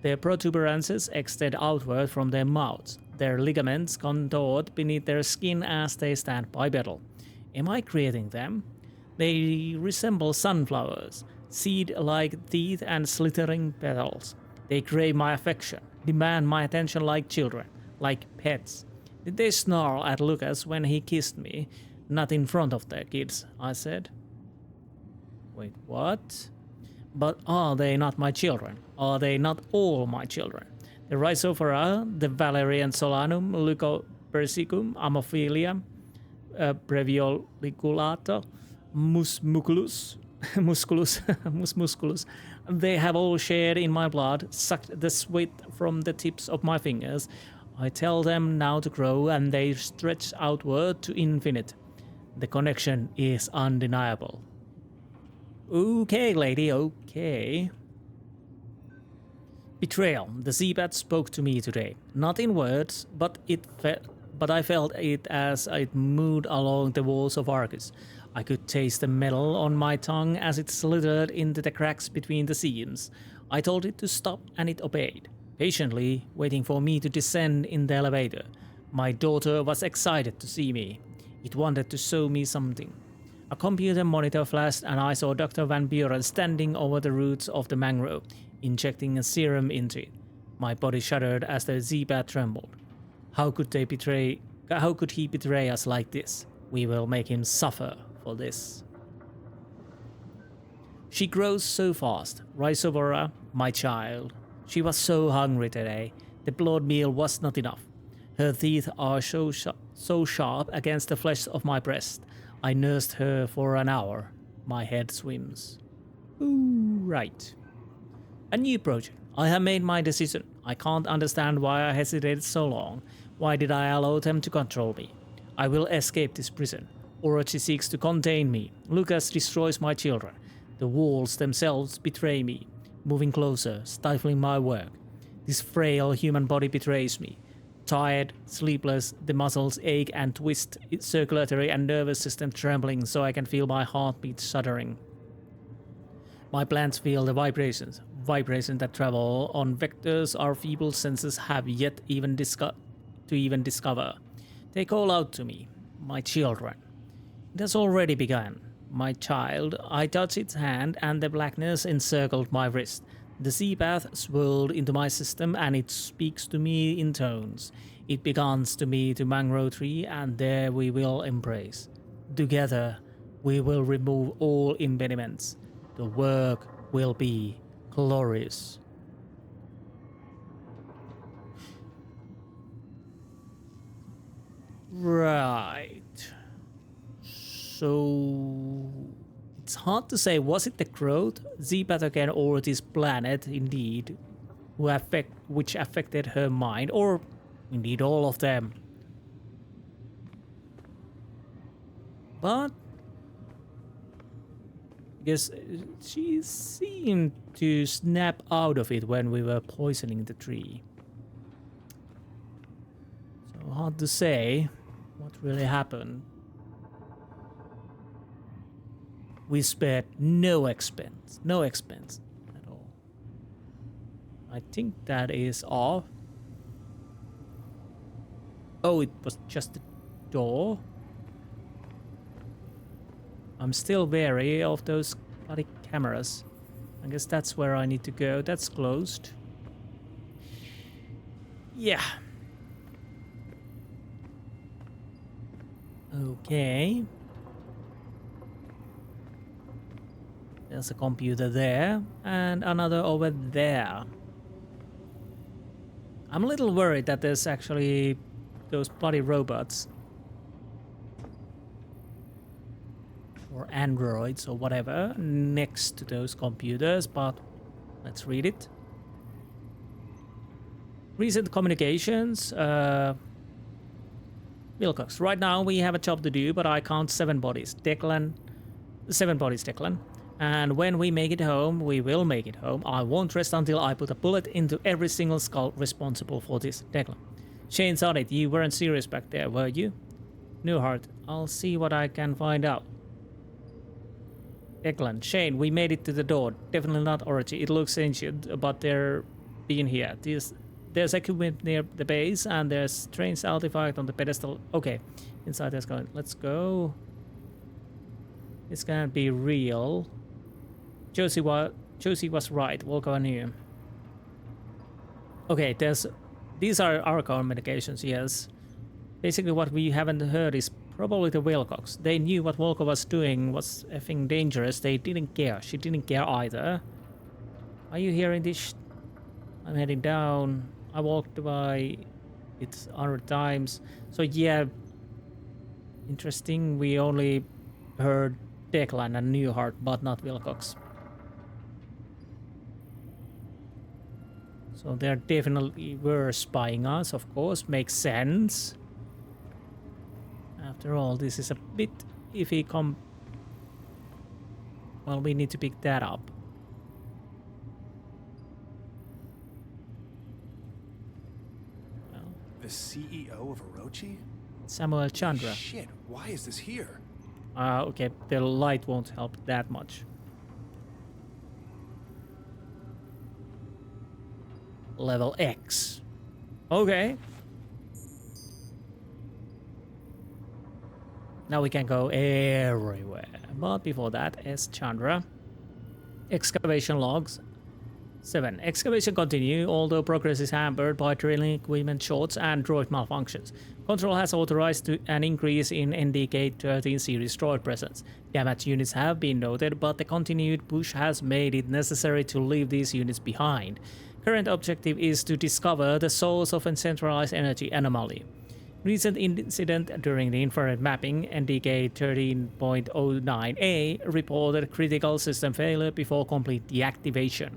Their protuberances extend outward from their mouths. Their ligaments contort beneath their skin as they stand bipedal. Am I creating them? They resemble sunflowers, seed-like teeth and slithering petals. They crave my affection, demand my attention like children, like pets. Did they snarl at Lucas when he kissed me? Not in front of their kids, I said. Wait, what? But are they not my children? Are they not all my children? The Rhizophora, the Valerian solanum, Leucopersicum, Amophilia, Brevioliculata, Musculus, musculus, they have all shared in my blood, sucked the sweat from the tips of my fingers. I tell them now to grow, and they stretch outward to infinite. The connection is undeniable. Okay, lady, okay. Betrayal. The Zeebat spoke to me today. Not in words, but I felt it as it moved along the walls of Argus. I could taste the metal on my tongue as it slithered into the cracks between the seams. I told it to stop, and it obeyed, patiently waiting for me to descend in the elevator. My daughter was excited to see me. It wanted to show me something. A computer monitor flashed, and I saw Dr. Van Buren standing over the roots of the mangrove, injecting a serum into it. My body shuddered as the Zeebat trembled. How could he betray us like this? We will make him suffer for this. She grows so fast. Rhizophora, my child. She was so hungry today. The blood meal was not enough. Her teeth are so sharp against the flesh of my breast. I nursed her for an hour. My head swims. Ooh, right. A new project. I have made my decision. I can't understand why I hesitated so long. Why did I allow them to control me? I will escape this prison. Orochi seeks to contain me. Lucas destroys my children. The walls themselves betray me, moving closer, stifling my work. This frail human body betrays me. Tired, sleepless, the muscles ache and twist, circulatory and nervous system trembling so I can feel my heartbeat shuddering. My plants feel the vibrations that travel on vectors our feeble senses have yet even discover. They call out to me, my children. It has already begun. My child, I touch its hand and the blackness encircled my wrist. The Zeepath swirled into my system and it speaks to me in tones. It beckons to me to mangrove tree, and there we will embrace. Together we will remove all impediments. The work will be glorious. Right. So it's hard to say, was it the growth, Zeepat again, or this planet indeed, which affected her mind, or indeed all of them. But I guess she seemed to snap out of it when we were poisoning the tree. So hard to say what really happened. We spared no expense at all. I think that is all. Oh, it was just a door. I'm still wary of those bloody cameras. I guess that's where I need to go. That's closed. Yeah. Okay. There's a computer there, and another over there. I'm a little worried that there's actually those bloody robots. Or androids or whatever next to those computers, but let's read it. Recent communications. Wilcox, right now we have a job to do, but I count 7 bodies. 7 bodies, Declan. And when we make it home, we will make it home. I won't rest until I put a bullet into every single skull responsible for this, Declan. Shane saw it. You weren't serious back there, were you? Newehart, I'll see what I can find out. Declan, Shane, we made it to the door. Definitely not Orgy. It looks ancient, but they're being here. There's equipment near the base, and there's strange artifact on the pedestal. Okay, inside there's going. Let's go. It's gonna be real. Josie was right. Volkova knew. Okay, these are our communications. Yes. Basically, what we haven't heard is probably the Wilcox. They knew what Volkova was doing was effing dangerous. They didn't care. She didn't care either. Are you hearing this? I'm heading down. I walked by it 100 times. So yeah, interesting. We only heard Declan and Newehart, but not Wilcox. So they definitely were spying us, of course. Makes sense. After all, this is a bit iffy. Well, we need to pick that up. Well, The CEO of Orochi? Samuel Chandra. Shit, why is this here? Okay, the light won't help that much. Level X. Okay. Now we can go everywhere. But before that is Chandra. Excavation logs. 7. Excavation continue, although progress is hampered by drilling equipment shorts and droid malfunctions. Control has authorized an increase in NDK-13 series droid presence. Damaged units have been noted, but the continued push has made it necessary to leave these units behind. Current objective is to discover the source of a centralized energy anomaly. Recent incident during the infrared mapping, NDK 13.09A, reported critical system failure before complete deactivation.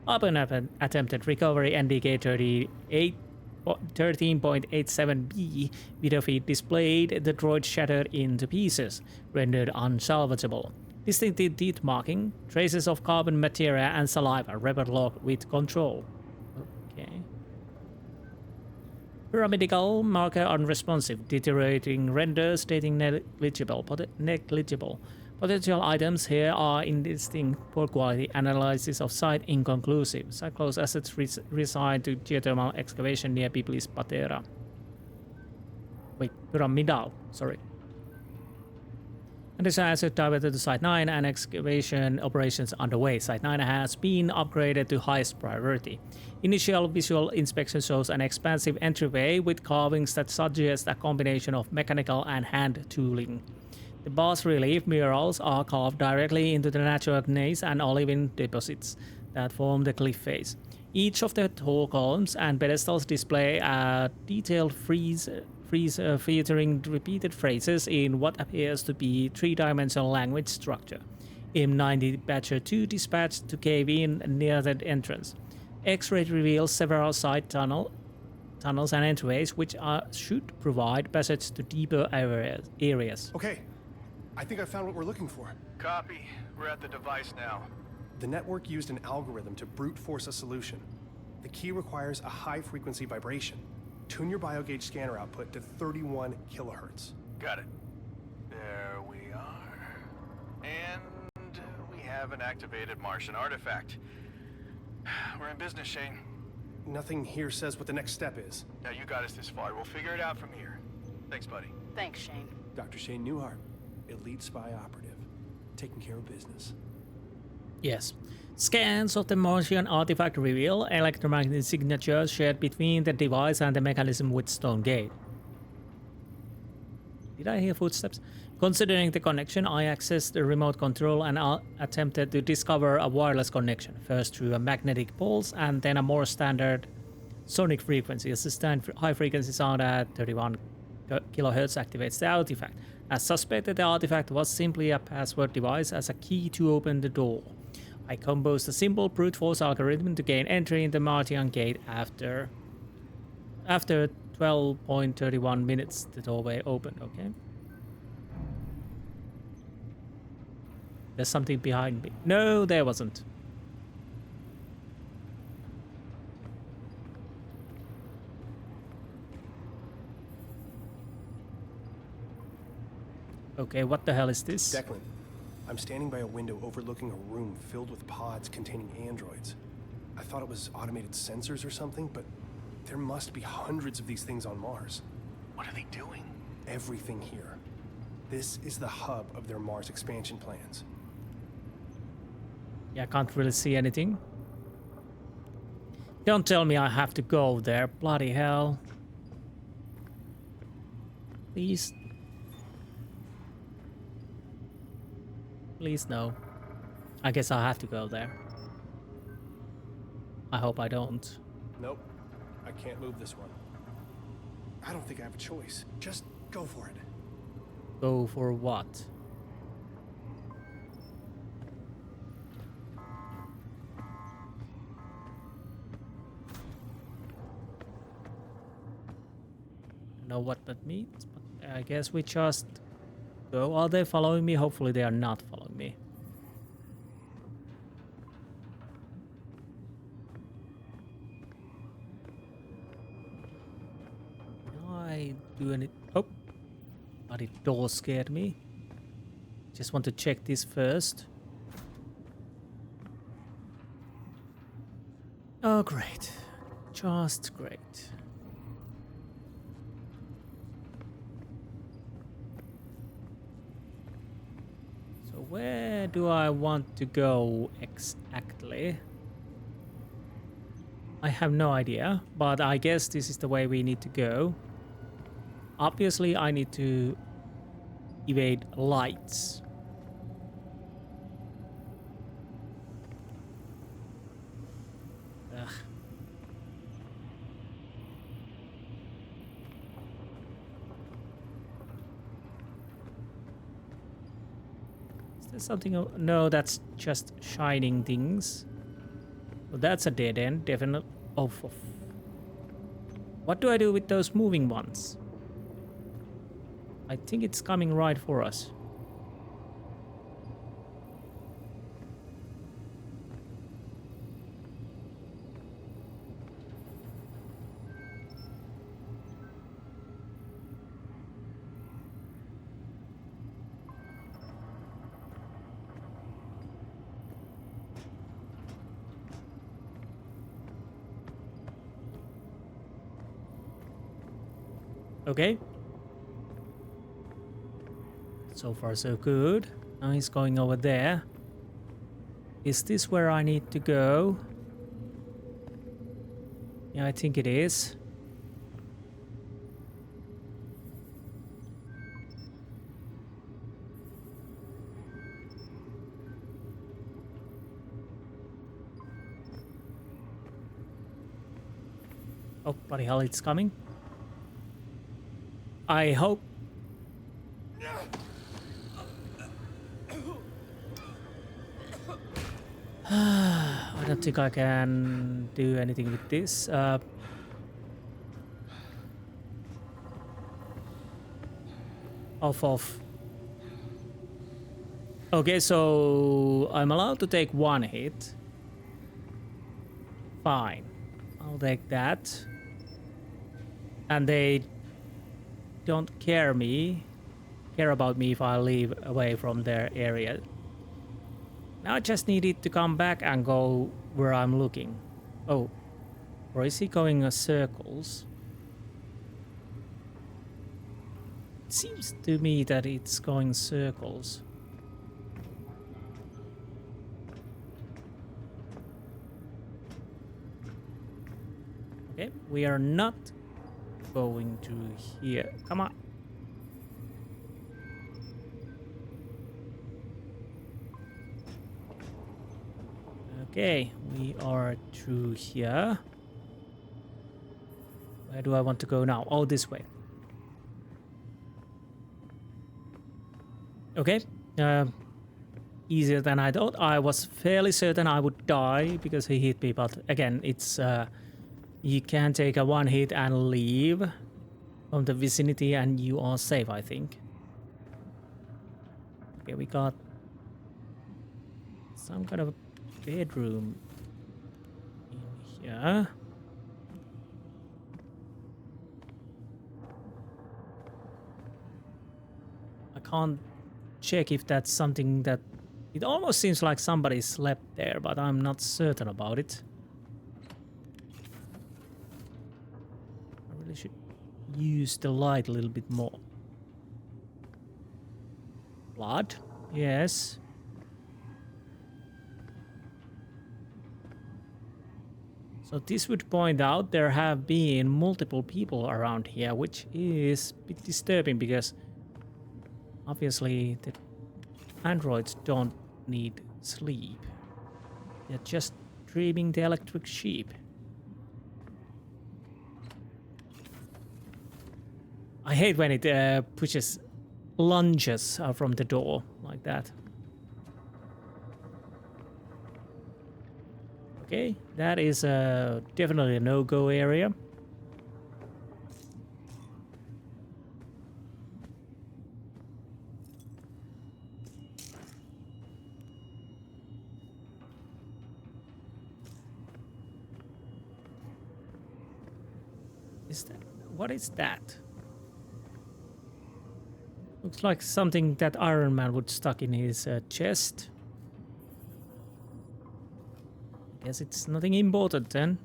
Upon attempted recovery, NDK 13.87B video feed displayed the droid shattered into pieces, rendered unsalvageable. Distinctive teeth marking, traces of carbon material and saliva, rebel log with control. Okay. Pyramidal marker unresponsive, deteriorating render stating negligible. Potential items here are indistinct, poor quality, analysis of site inconclusive. Cyclose assets reside to geothermal excavation near Biblis Patera. Wait, pyramidal, sorry. And this asset diverted to Site 9 and excavation operations underway. Site 9 has been upgraded to highest priority. Initial visual inspection shows an expansive entryway with carvings that suggest a combination of mechanical and hand tooling. The bas relief murals are carved directly into the natural gneiss and olivine deposits that form the cliff face. Each of the tall columns and pedestals display a detailed frieze featuring repeated phrases in what appears to be three-dimensional language structure. M90 Badger 2 dispatched to cave in near the entrance. X-ray reveals several side tunnels and entryways which should provide passage to deeper areas. Okay, I think I found what we're looking for. Copy. We're at the device now. The network used an algorithm to brute force a solution. The key requires a high-frequency vibration. Tune your biogauge scanner output to 31 kilohertz. Got it. There we are. And we have an activated Martian artifact. We're in business, Shane. Nothing here says what the next step is. Now you got us this far. We'll figure it out from here. Thanks, buddy. Thanks, Shane. Dr. Shane Newehart, elite spy operative, taking care of business. Yes. Scans of the Martian artifact reveal electromagnetic signatures shared between the device and the mechanism with stone gate. Did I hear footsteps? Considering the connection, I accessed the remote control and attempted to discover a wireless connection, first through a magnetic pulse and then a more standard sonic frequency. A sustained high frequency sound at 31 kilohertz activates the artifact. As suspected, the artifact was simply a password device as a key to open the door. I composed a simple brute force algorithm to gain entry in the Martian gate after 12.31 minutes. The doorway opened. Okay. There's something behind me. No, there wasn't. Okay, what the hell is this? Declan, I'm standing by a window overlooking a room filled with pods containing androids. I thought it was automated sensors or something, but there must be hundreds of these things on Mars. What are they doing? Everything here. This is the hub of their Mars expansion plans. Yeah, I can't really see anything. Don't tell me I have to go there. Bloody hell. Please. Please no. I guess I'll have to go there. I hope I don't. Nope. I can't move this one. I don't think I have a choice. Just go for it. Go for what? Know what that means, but I guess we just go. Are they following me? Hopefully they are not following me. Can I do any? Oh, bloody door scared me. Just want to check this first. Oh, great. Just great. Where do I want to go exactly? I have no idea, but I guess this is the way we need to go. Obviously, I need to evade lights. Ugh. Something? No, that's just shining things. Well, that's a dead end, definitely. Oh, what do I do with those moving ones? I think it's coming right for us. Okay. So far so good. Now he's going over there. Is this where I need to go? Yeah, I think it is. Oh, bloody hell, it's coming. I hope. I don't think I can do anything with this. Off. Okay, so I'm allowed to take one hit. Fine. I'll take that. And they don't care about me if I leave away from their area. Now I just needed to come back and go where I'm looking. Oh, or is he going in circles? It seems to me that it's going circles. Okay, we are not going to here. Come on. Okay, we are through here. Where do I want to go now? Oh, this way. Okay. Easier than I thought. I was fairly certain I would die because he hit me, but again, it's you can take a one hit and leave from the vicinity and you are safe, I think. Okay, we got some kind of a bedroom in here. I can't check if that's something that... It almost seems like somebody slept there, but I'm not certain about it. I really should use the light a little bit more. Blood? Yes. So this would point out there have been multiple people around here, which is a bit disturbing because obviously the androids don't need sleep. They're just dreaming the electric sheep. I hate when it lunges from the door like that. Okay, that is definitely a no-go area. What is that? Looks like something that Iron Man would stuck in his chest. Guess it's nothing important then.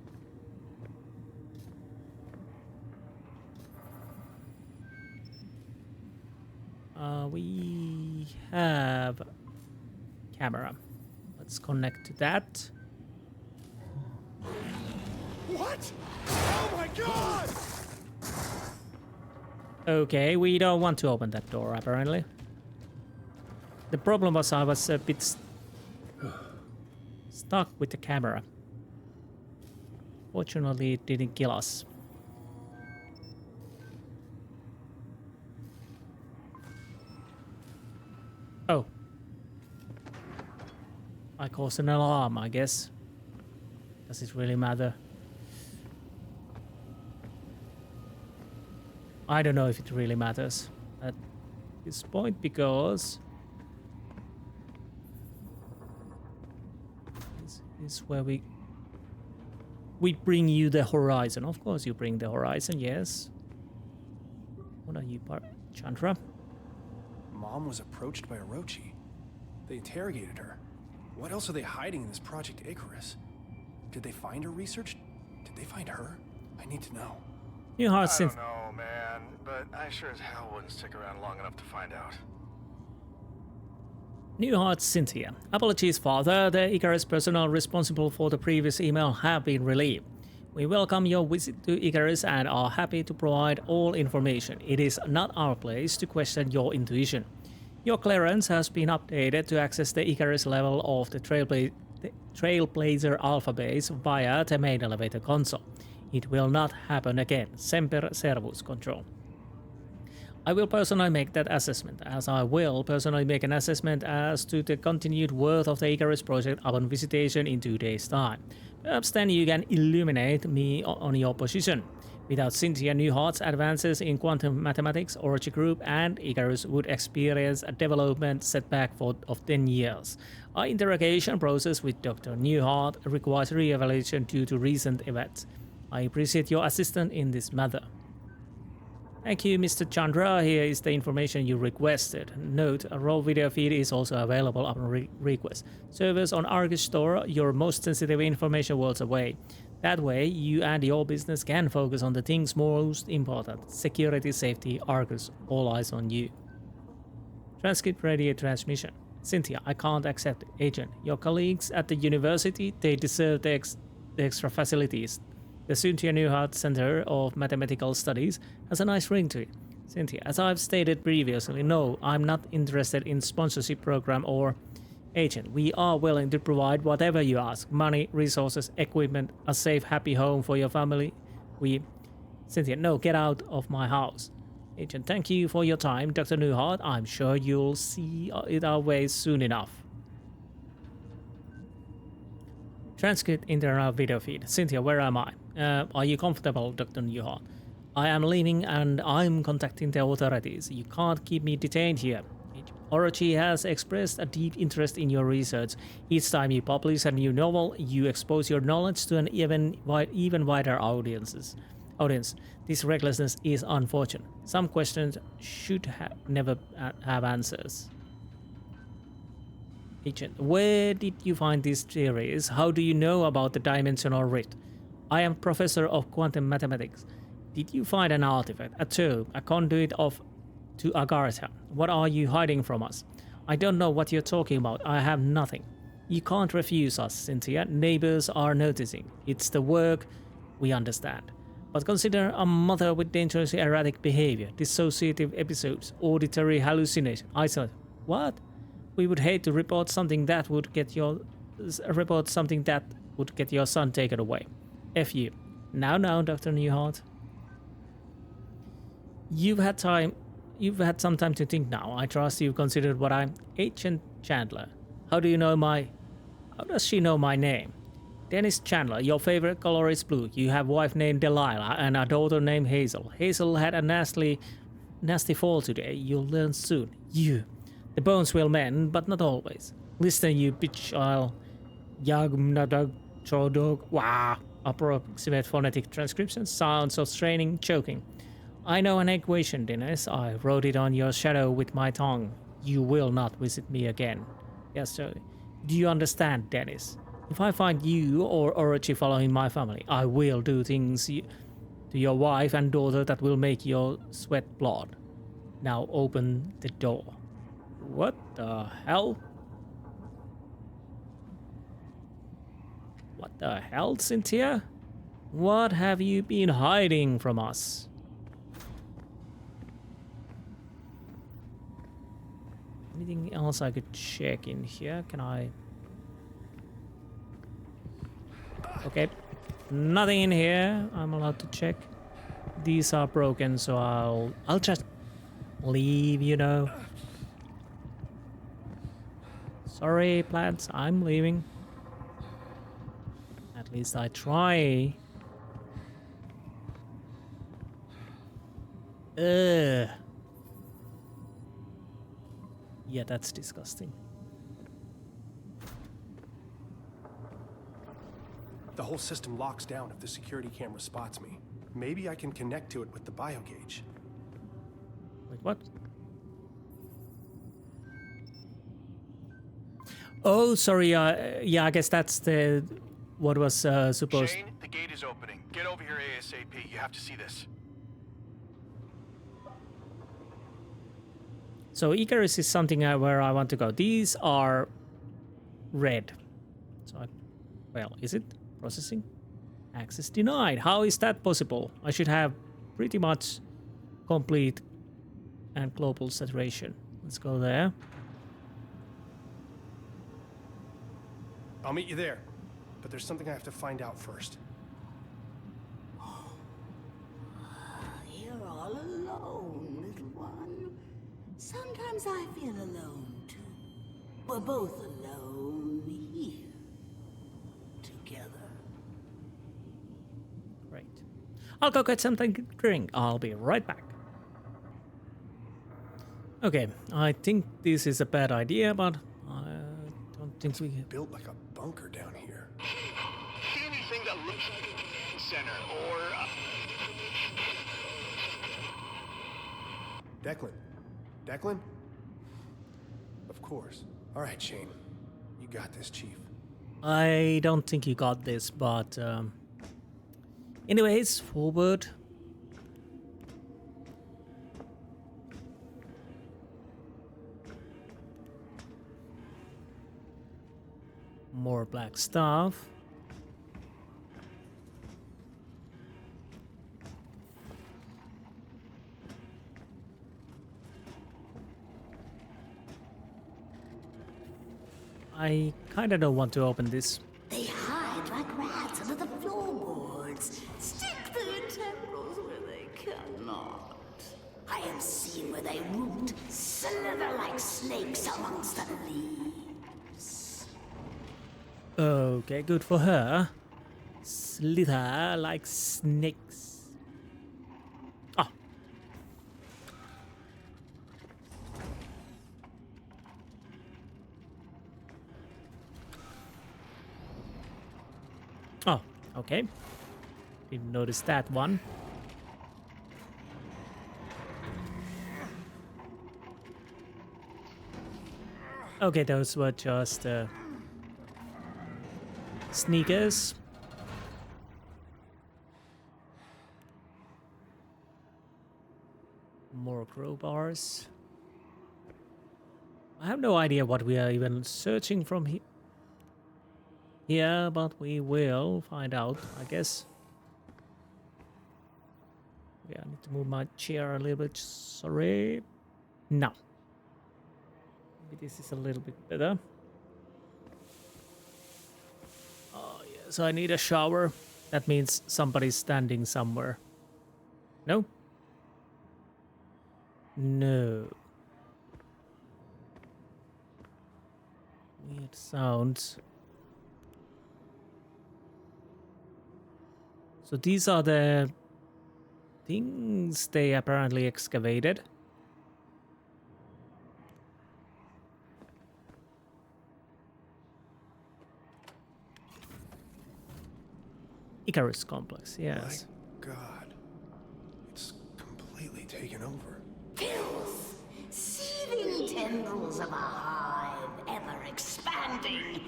We have camera. Let's connect to that. What? Oh my god! Okay, we don't want to open that door, apparently. The problem was I was a bit stuck with the camera. Fortunately, it didn't kill us. Oh. I caused an alarm, I guess. Does it really matter? I don't know if it really matters at this point because this is where we bring you the horizon. Of course you bring the horizon, yes. What are you, Chandra? Mom was approached by Orochi. They interrogated her. What else are they hiding in this Project Icarus? Did they find her research? Did they find her? I need to know. Newehart, I don't know, man, but I sure as hell wouldn't stick around long enough to find out. Newehart Cynthia. Apologies, Father. The Icarus personnel responsible for the previous email have been relieved. We welcome your visit to Icarus and are happy to provide all information. It is not our place to question your intuition. Your clearance has been updated to access the Icarus level of the Trailblazer Alpha base via the main elevator console. It will not happen again. Semper Servus, Control. I will personally make that assessment, as I will personally make an assessment as to the continued worth of the Icarus project upon visitation in 2 days' time. Perhaps then you can illuminate me on your position. Without Cynthia Newhart's advances in quantum mathematics, Orochi Group and Icarus would experience a development setback of 10 years. Our interrogation process with Dr. Newehart requires re-evaluation due to recent events. I appreciate your assistance in this matter. Thank you, Mr. Chandra. Here is the information you requested. Note, a raw video feed is also available upon request. Servers on Argus store your most sensitive information worlds away. That way, you and your business can focus on the things most important. Security, safety, Argus, all eyes on you. Transcript radio transmission. Cynthia, I can't accept it. Agent, your colleagues at the university, they deserve the extra facilities. The Cynthia Newehart Center of Mathematical Studies has a nice ring to it. Cynthia, as I've stated previously, no, I'm not interested in sponsorship program or agent. We are willing to provide whatever you ask. Money, resources, equipment, a safe, happy home for your family. We Cynthia, no, get out of my house. Agent, thank you for your time, Dr. Newehart. I'm sure you'll see it our way soon enough. Transcript in our video feed. Cynthia, where am I? Are you comfortable, Dr. Newehart? I am leaving and I'm contacting the authorities. You can't keep me detained here. Orochi has expressed a deep interest in your research. Each time you publish a new novel, you expose your knowledge to an even wider audience. This recklessness is unfortunate. Some questions should never have answers. Agent, where did you find these theories? How do you know about the dimensional rift? I am professor of quantum mathematics. Did you find an artifact, a tube, a conduit to Agartha? What are you hiding from us? I don't know what you're talking about. I have nothing. You can't refuse us, Cynthia. Neighbors are noticing. It's the work, we understand. But consider a mother with dangerously erratic behavior, dissociative episodes, auditory hallucination, isolation. What? We would hate to report something that would get your son taken away. F you. Now, Dr. Newehart. You've had some time to think now. I trust you've considered what I'm. Agent Chandler. How does she know my name? Dennis Chandler, your favorite color is blue. You have a wife named Delilah and a daughter named Hazel. Hazel had a nasty fall today. You'll learn soon. The bones will mend, but not always. Listen, you bitch, Wow. Approximate phonetic transcription. Sounds of straining, choking. I know an equation, Dennis. I wrote it on your shadow with my tongue. You will not visit me again. Yes, sir. Do you understand, Dennis? If I find you or Orochi following my family, I will do things to your wife and daughter that will make you sweat blood. Now open the door. What the hell? What the hell, Cynthia? What have you been hiding from us? Anything else I could check in here? Can I? Okay, nothing in here I'm allowed to check. These are broken, so I'll just leave, you know. Sorry, plants, I'm leaving. At least I try. Ugh. Yeah, that's disgusting. The whole system locks down if the security camera spots me. Maybe I can connect to it with the biogauge. Wait, what? Oh, sorry. Yeah, I guess that's what was supposed. Shane, the gate is opening. Get over here ASAP. You have to see this. So Icarus is something where I want to go. These are red. So, well, is it processing? Access denied. How is that possible? I should have pretty much complete and global saturation. Let's go there. I'll meet you there, but there's something I have to find out first. You're all alone, little one. Sometimes I feel alone, too. We're both alone here. Together. Great. I'll go get something to drink. I'll be right back. Okay, I think this is a bad idea, but I don't think we... Built like a bunker down here. See anything that looks like a center or... Declan? Of course. All right, Shane. You got this, Chief. I don't think you got this, but... anyways, forward. More black stuff. I kinda don't want to open this. They hide like rats under the floorboards. Stick their tendrils where not. I have seen where they root, slither like snakes amongst the leaves. Okay, good for her. Slither like snakes. Oh. Oh, okay. Didn't notice that one. Okay, those were just sneakers. More crowbars. I have no idea what we are even searching from here, but we will find out, I guess. Yeah, I need to move my chair a little bit. Sorry. No. Maybe this is a little bit better. Oh, yeah. So I need a shower. That means somebody's standing somewhere. No? No. Weird sounds. So these are the things they apparently excavated. Icarus complex, yes. My God. It's completely taken over. Filth! Seething tendrils of a hive, ever expanding.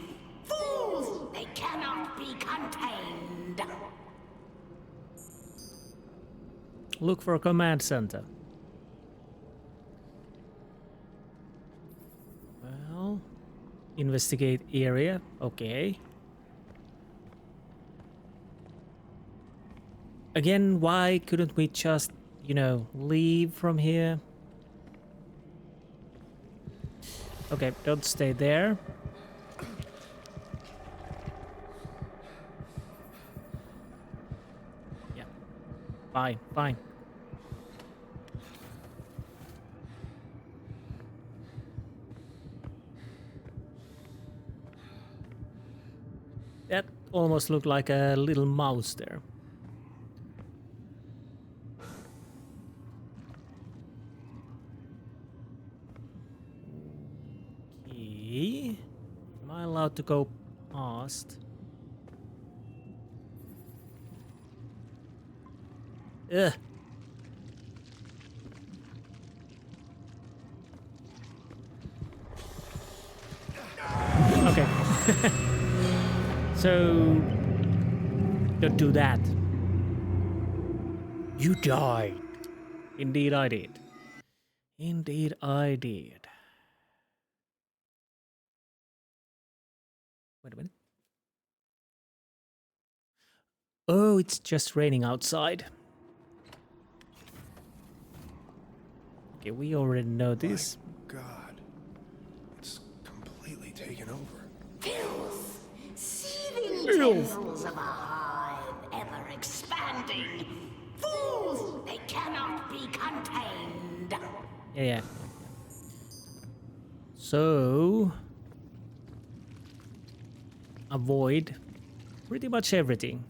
Fools! They cannot be contained. Look for a command center. Well, investigate area. Okay. Again, why couldn't we just, you know, leave from here? Okay, don't stay there. Yeah. Fine, fine. That almost looked like a little mouse there. Okay. Am I allowed to go past? Ugh. Okay. So, don't do that. You died. Indeed I did. Indeed I did. Wait a minute. Oh, it's just raining outside. Okay, we already know this. My God. It's completely taken over. Filth! Seething tendrils of a hive, ever expanding. Fools! They cannot be contained. Yeah. So, avoid pretty much everything.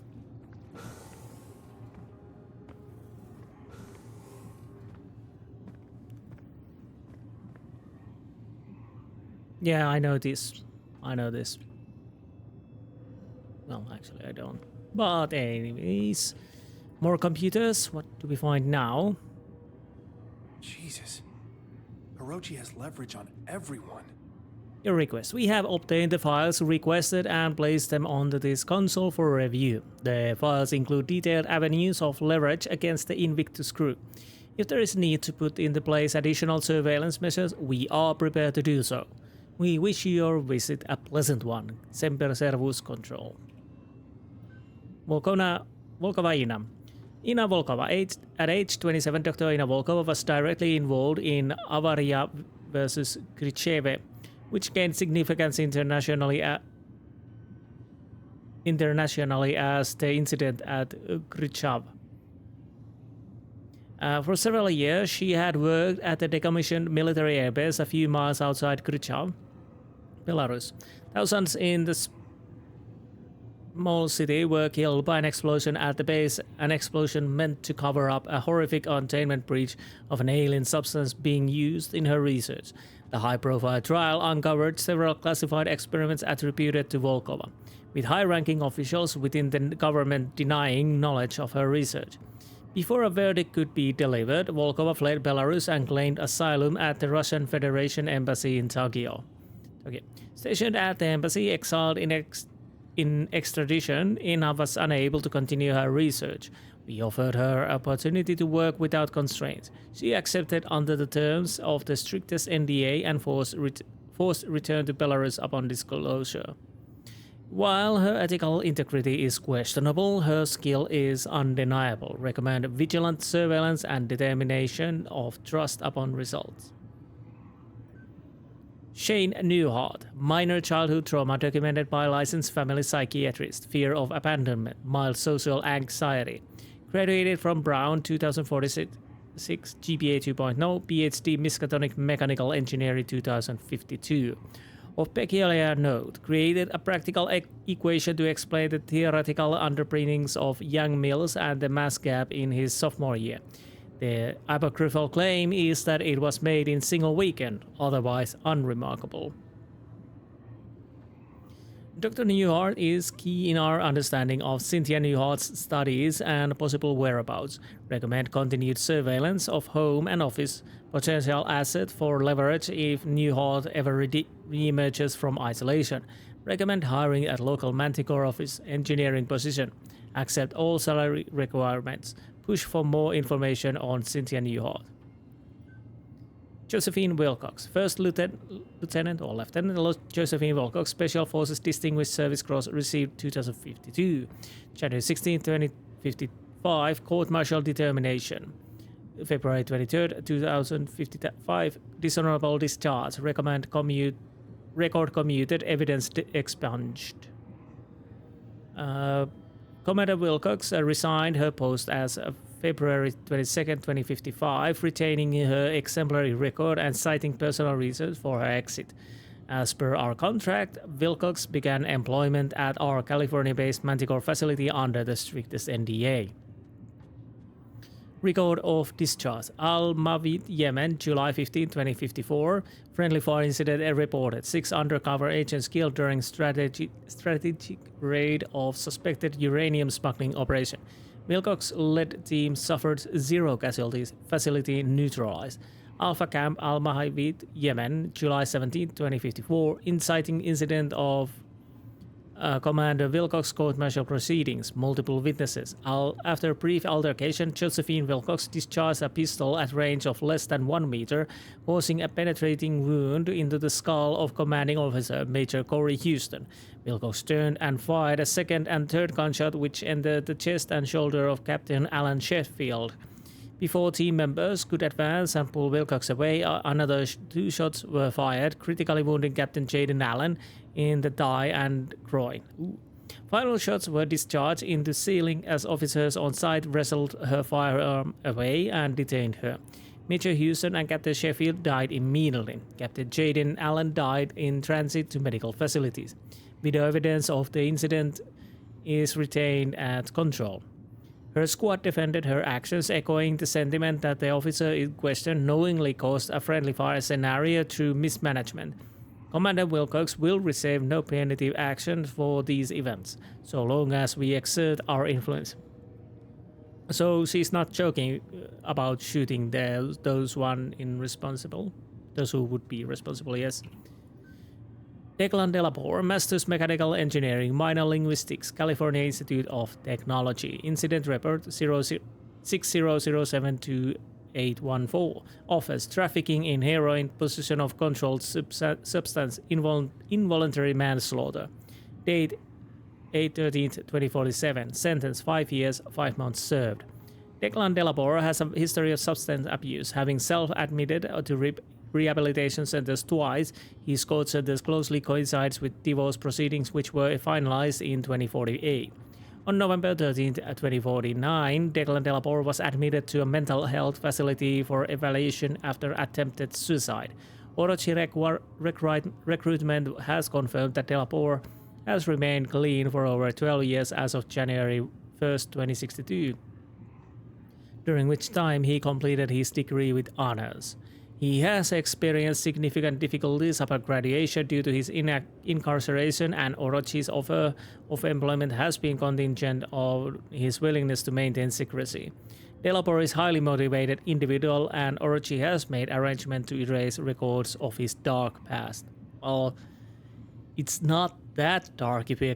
Yeah, I know this. I know this. Well, actually, I don't. But anyways, more computers. What do we find now? Jesus. Orochi has leverage on everyone. Your request. We have obtained the files requested and placed them onto this console for review. The files include detailed avenues of leverage against the Invictus crew. If there is need to put into place additional surveillance measures, we are prepared to do so. We wish your visit a pleasant one. Semper Servus Control. Volkova Ina. Ina Volkova. At age 27, Dr. Ina Volkova was directly involved in Avaria versus Khrushchev, which gained significance internationally as the incident at Khrushchev. For several years, she had worked at the decommissioned military airbase a few miles outside Khrushchev, Belarus. Thousands in the small city were killed by an explosion at the base, an explosion meant to cover up a horrific containment breach of an alien substance being used in her research. The high-profile trial uncovered several classified experiments attributed to Volkova, with high-ranking officials within the government denying knowledge of her research. Before a verdict could be delivered, Volkova fled Belarus and claimed asylum at the Russian Federation Embassy in Tokyo. Stationed at the embassy, exiled in extradition, Ina was unable to continue her research. We offered her opportunity to work without constraints. She accepted under the terms of the strictest NDA and forced return to Belarus upon disclosure. While her ethical integrity is questionable, her skill is undeniable. Recommend vigilant surveillance and determination of trust upon results. Shane Newehart, minor childhood trauma documented by licensed family psychiatrist, fear of abandonment, mild social anxiety. Graduated from Brown 2046, GPA 2.0, PhD Miskatonic Mechanical Engineering 2052. Of peculiar note, created a practical equation to explain the theoretical underpinnings of Young Mills and the mass gap in his sophomore year. The apocryphal claim is that it was made in single weekend, otherwise unremarkable. Dr. Newehart is key in our understanding of Cynthia Newhart's studies and possible whereabouts. Recommend continued surveillance of home and office, potential asset for leverage if Newehart ever re-emerges from isolation. Recommend hiring at local Manticore office engineering position. Accept all salary requirements. Push for more information on Cynthia Newehart. Josephine Wilcox, First Lieutenant Josephine Wilcox, Special Forces Distinguished Service Cross, received 2052. January 16, 2055, Court-Martial Determination. February 23, 2055, Dishonorable Discharge. Record commuted, evidence expunged. Commander Wilcox resigned her post as of February 22, 2055, retaining her exemplary record and citing personal reasons for her exit. As per our contract, Wilcox began employment at our California-based Manticore facility under the strictest NDA. Record of discharge. Al-Mawid, Yemen, July 15, 2054. Friendly fire incident reported. 6 undercover agents killed during strategic raid of suspected uranium smuggling operation. Wilcox-led team suffered 0 casualties. Facility neutralized. Alpha Camp Al-Mawid, Yemen, July 17, 2054. Inciting incident of Commander Wilcox court-martial proceedings, multiple witnesses. After a brief altercation, Josephine Wilcox discharged a pistol at range of less than 1 meter, causing a penetrating wound into the skull of commanding officer Major Corey Houston. Wilcox turned and fired a second and third gunshot which entered the chest and shoulder of Captain Alan Sheffield. Before team members could advance and pull Wilcox away, another 2 shots were fired, critically wounding Captain Jaden Allen in the thigh and groin. Final shots were discharged in the ceiling as officers on site wrestled her firearm away and detained her. Major Houston and Captain Sheffield died immediately. Captain Jaden Allen died in transit to medical facilities. Video evidence of the incident is retained at control. Her squad defended her actions, echoing the sentiment that the officer in question knowingly caused a friendly fire scenario through mismanagement. Commander Wilcox will receive no punitive action for these events, so long as we exert our influence. So she's not joking about shooting those who would be responsible, yes. Declan Delapore, Master's Mechanical Engineering, Minor Linguistics, California Institute of Technology. Incident Report 60072814. Office, trafficking in heroin, possession of controlled substance, involuntary manslaughter. Date 8/13/2047. Sentence 5 years, 5 months served. Declan Delapore has a history of substance abuse, having self-admitted to rehabilitation centers twice. His court sentence closely coincides with divorce proceedings which were finalized in 2048. On November 13th, 2049, Declan Delapore was admitted to a mental health facility for evaluation after attempted suicide. Orochi recruitment has confirmed that Delapore has remained clean for over 12 years as of January 1st, 2062, during which time he completed his degree with honors. He has experienced significant difficulties upon graduation due to his incarceration, and Orochi's offer of employment has been contingent on his willingness to maintain secrecy. Delapore is a highly motivated individual, and Orochi has made arrangements to erase records of his dark past. Well, it's not that dark if we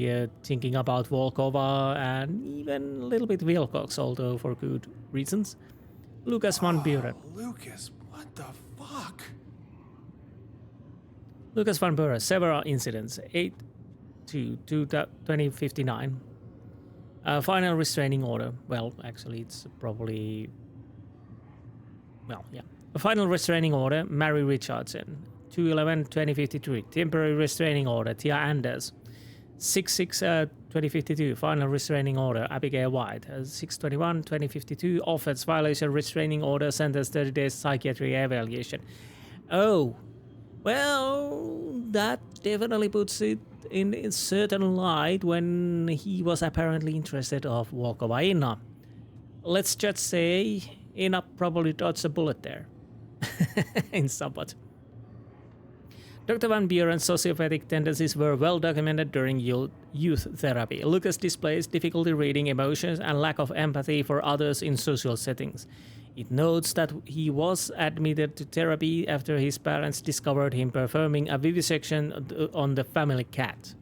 are thinking about Volkova and even a little bit Wilcox, although for good reasons. Lucas Van Buren. Lucas, what the fuck? Lucas Van Buren, several incidents, 8/2/2059. Final restraining order. Well, actually, it's probably... Well, yeah. A final restraining order, Mary Richardson. 2/11/2053. Temporary restraining order, Tia Anders. 6/6/2052, final restraining order, Abigail White. 6/21/2052, offense violation restraining order, sentence 30 days psychiatry evaluation. Oh, well, that definitely puts it in a certain light when he was apparently interested of Volkova Inna. Let's just say Inna probably dodged a bullet there. In somewhat. Dr. Van Buren's sociopathic tendencies were well documented during youth therapy. Lucas displays difficulty reading emotions and lack of empathy for others in social settings. It notes that he was admitted to therapy after his parents discovered him performing a vivisection on the family cat.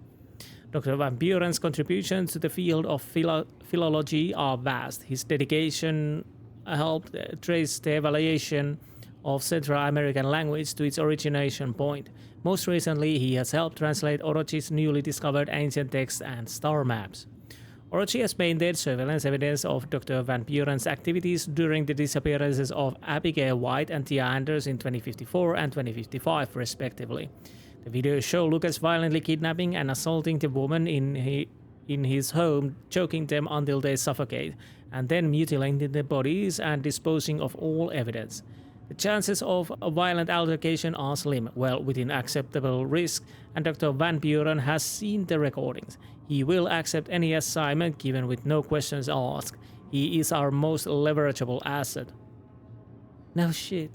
Dr. Van Buren's contributions to the field of philology are vast. His dedication helped trace the evaluation of Central American language to its origination point. Most recently, he has helped translate Orochi's newly discovered ancient texts and star maps. Orochi has maintained surveillance evidence of Dr. Van Buren's activities during the disappearances of Abigail White and Tia Anders in 2054 and 2055, respectively. The videos show Lucas violently kidnapping and assaulting the woman in his home, choking them until they suffocate, and then mutilating their bodies and disposing of all evidence. The chances of a violent altercation are slim, well within acceptable risk, and Dr. Van Buren has seen the recordings. He will accept any assignment given with no questions asked. He is our most leverageable asset. No shit.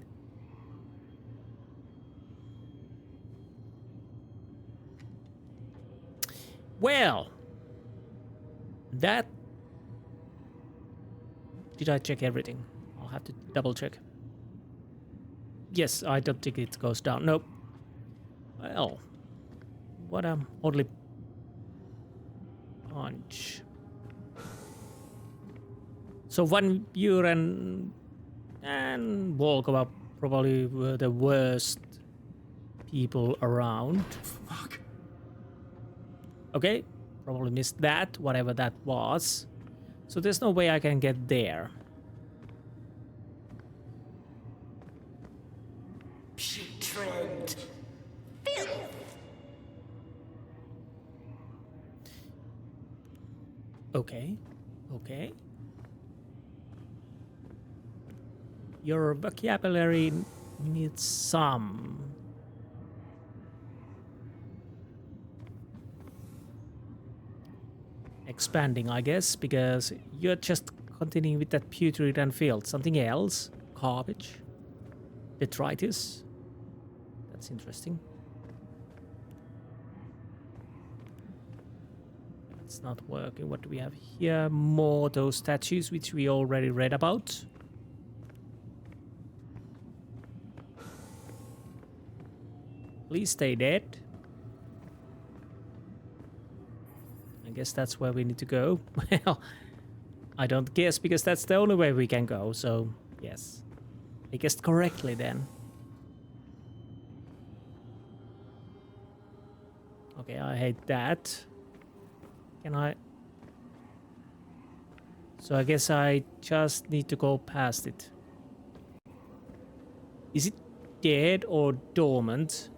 Well, that... Did I check everything? I'll have to double check. Yes, I don't think it goes down. Nope. Well, what a oddly punch. So Van Buren and Volkova probably were the worst people around. Fuck. Okay, probably missed that, whatever that was. So there's no way I can get there. Putrid filth. Okay, okay. Your vocabulary needs some expanding, I guess, because you're just continuing with that putrid and filth. Something else? Garbage? Detritus? That's interesting. It's not working. What do we have here? More those statues which we already read about. Please stay dead. I guess that's where we need to go. Well, I don't guess because that's the only way we can go, so yes. I guessed correctly then. Okay, I hate that. Can I... So I guess I just need to go past it. Is it dead or dormant?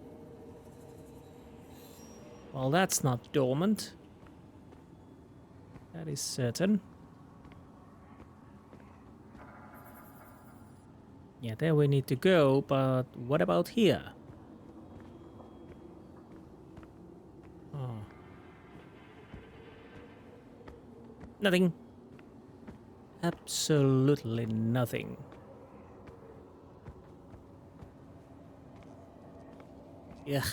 Well, that's not dormant. That is certain. Yeah, there we need to go, but what about here? Oh. Nothing. Absolutely nothing. Yeah.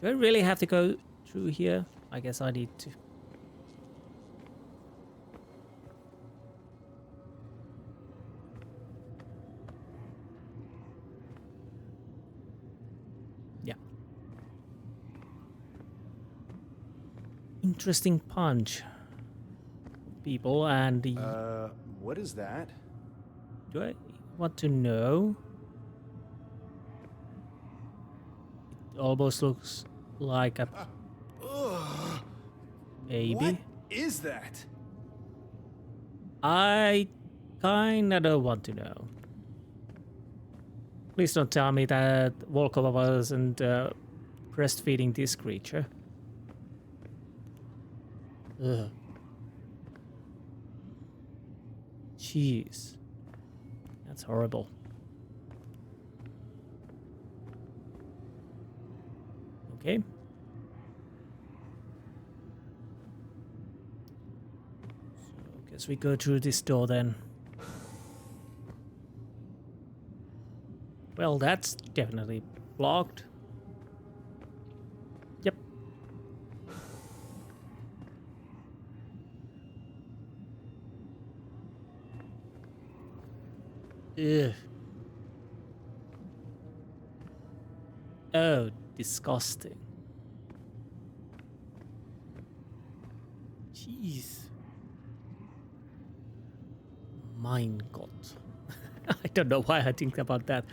Do I really have to go through here? I guess I need to. Yeah. Interesting punch. People and the... what is that? Do I want to know? It almost looks like a baby. What is that? I kinda don't want to know. Please don't tell me that Volkova wasn't breastfeeding this creature. Ugh. Jeez. That's horrible. Okay. So, guess we go through this door then. Well, that's definitely blocked. Yep. Ugh. Oh, disgusting. Jeez. Mein Gott. I don't know why I think about that.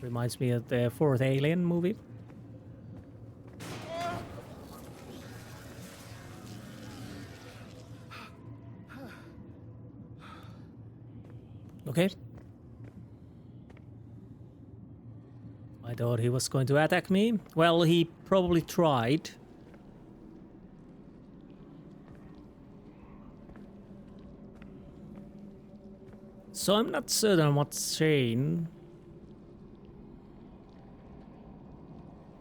Reminds me of the fourth Alien movie. Okay. I thought he was going to attack me. Well, he probably tried. So I'm not certain what Shane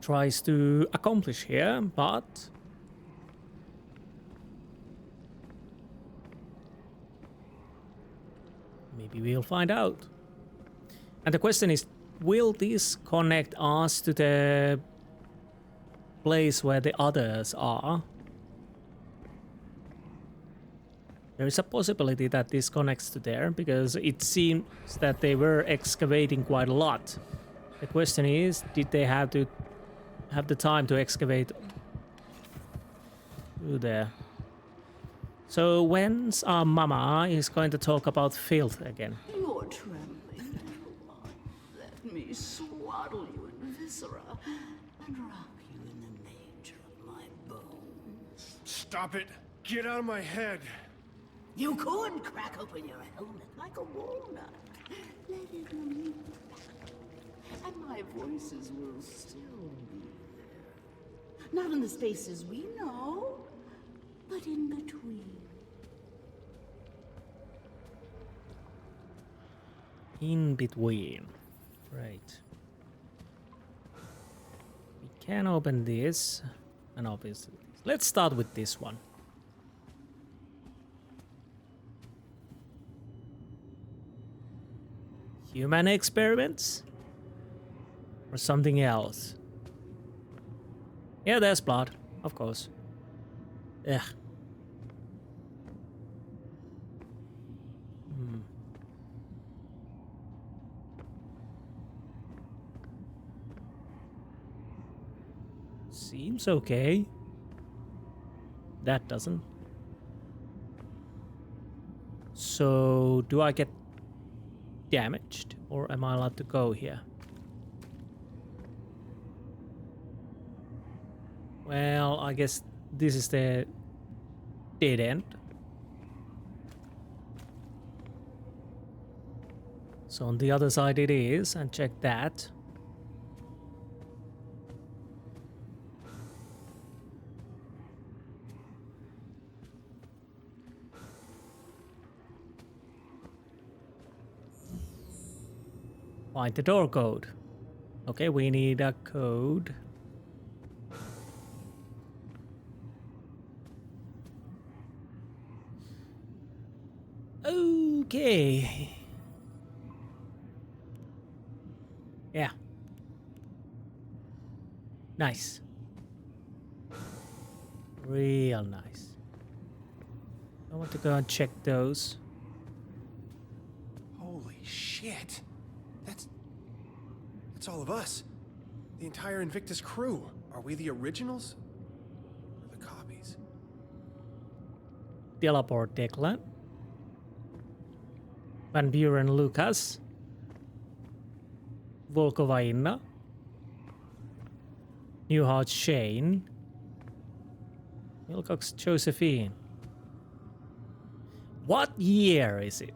tries to accomplish here, but maybe we'll find out. And the question is, will this connect us to the place where the others are? There is a possibility that this connects to there, because it seems that they were excavating quite a lot. The question is, did they have the time to excavate through there? So when's our mama is going to talk about filth again? You're trembling, little one. Let me swaddle you in viscera and rock you in the nature of my bones. Stop it! Get out of my head! You could crack open your helmet like a walnut. Let it loose. And my voices will still be there. Not in the spaces we know, but in between. In between. Right. We can open this, and obviously, let's start with this one. Human experiments? Or something else? Yeah, there's blood, of course. Ugh. Seems okay. That doesn't. So, do I get damaged, or am I allowed to go here? Well, I guess this is the dead end. So on the other side it is, and check that. Find the door code. Okay, we need a code. Okay. Yeah. Nice. Real nice. I want to go and check those. Holy shit. That's all of us. The entire Invictus crew. Are we the originals? Or the copies? Teleport Declan. Van Buren Lucas. Volkova Inna. Newehart Shane. Wilcox Josephine. What year is it?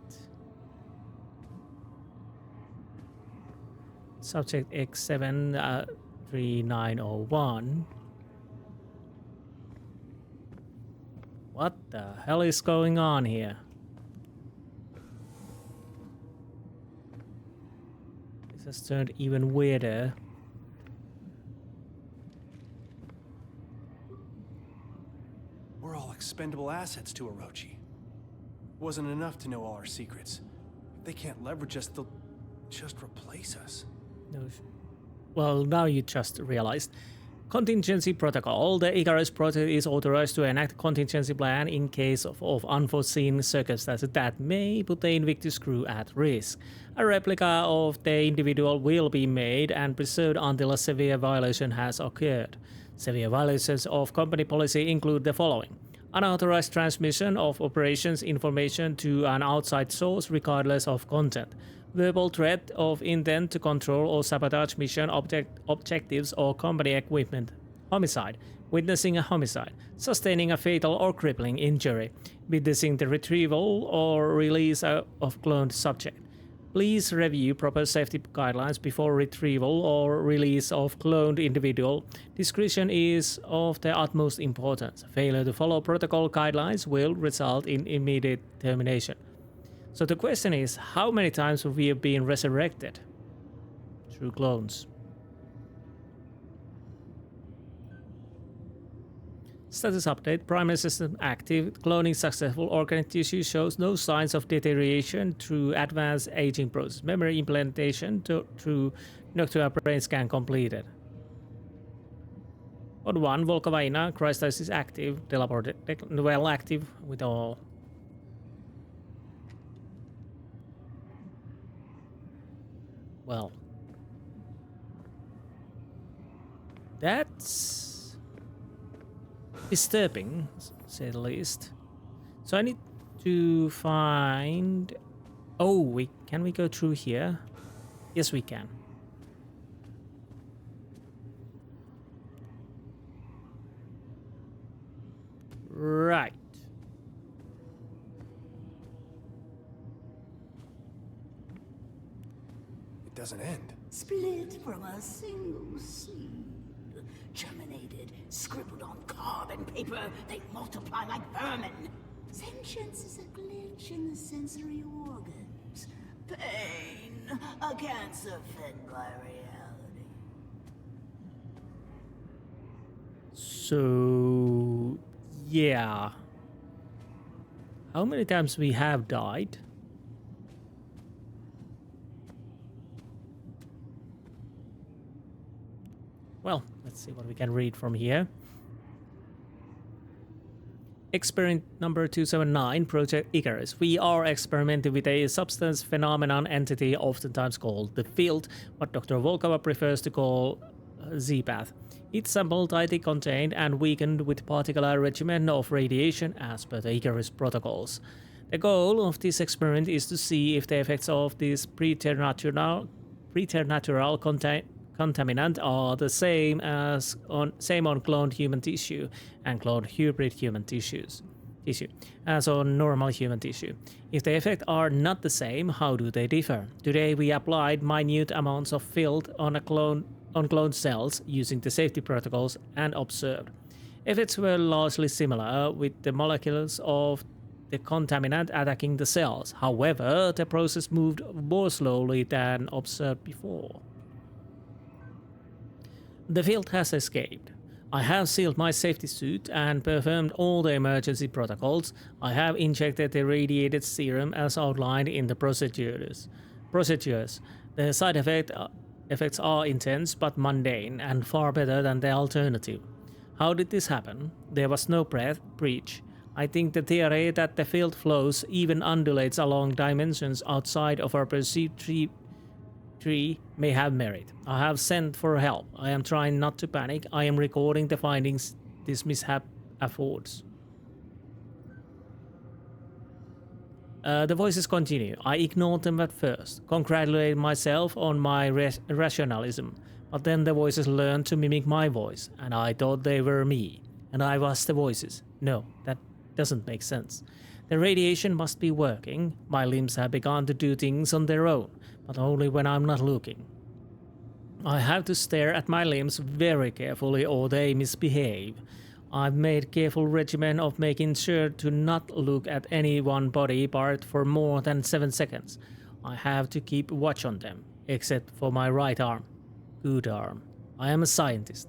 Subject X73901. What the hell is going on here? This has turned even weirder. We're all expendable assets to Orochi. Wasn't enough to know all our secrets. If they can't leverage us, they'll just replace us. No. Well, now you just realized. Contingency protocol. The Icarus project is authorized to enact a contingency plan in case of unforeseen circumstances that may put the Invictus crew at risk. A replica of the individual will be made and preserved until a severe violation has occurred. Severe violations of company policy include the following: unauthorized transmission of operations information to an outside source regardless of content, verbal threat of intent to control or sabotage mission objectives or company equipment, homicide, witnessing a homicide, sustaining a fatal or crippling injury, witnessing the retrieval or release of cloned subject. Please review proper safety guidelines before retrieval or release of cloned individual. Discretion is of the utmost importance. Failure to follow protocol guidelines will result in immediate termination. So the question is, how many times have we been resurrected through clones? Status update. Primary system active. Cloning successful. Organic tissue shows no signs of deterioration through advanced aging process. Memory implantation through nocturnal brain scan completed. Code 1. Volkova Inna. Crystallis is active. Teleported. Well active with all. Well, that's disturbing, to say the least. So I need to find... Oh, can we go through here? Yes, we can. Right. It doesn't end. Split from a single seed. Germinated, scribbled on carbon paper, they multiply like vermin. Sentience is a glitch in the sensory organs. Pain, a cancer fed by reality. So, yeah. How many times we have died? Well, let's see what we can read from here. Experiment number 279, Project Icarus. We are experimenting with a substance phenomenon entity oftentimes called the field, what Dr. Volkova prefers to call Z-path. Each sample tightly contained and weakened with particular regimen of radiation as per the Icarus protocols. The goal of this experiment is to see if the effects of this preternatural contaminant are the same on cloned human tissue and cloned hybrid human tissues. tissue, as on normal human tissue. If the effects are not the same, how do they differ? Today we applied minute amounts of field on cloned cells using the safety protocols and observed. Effects were largely similar, with the molecules of the contaminant attacking the cells. However, the process moved more slowly than observed before. The field has escaped. I have sealed my safety suit and performed all the emergency protocols. I have injected the radiated serum as outlined in the procedures. The side effects are intense but mundane and far better than the alternative. How did this happen? There was no breach. I think the theory that the field flows even undulates along dimensions outside of our perceived tree may have merit. I have sent for help. I am trying not to panic. I am recording the findings this mishap affords. The voices continue. I ignored them at first, congratulated myself on my rationalism, but then the voices learned to mimic my voice, and I thought they were me, and I was the voices. No, that doesn't make sense. The radiation must be working. My limbs have begun to do things on their own, but only when I'm not looking. I have to stare at my limbs very carefully or they misbehave. I've made careful regimen of making sure to not look at any one body part for more than 7 seconds. I have to keep watch on them, except for my right arm. Good arm. I am a scientist.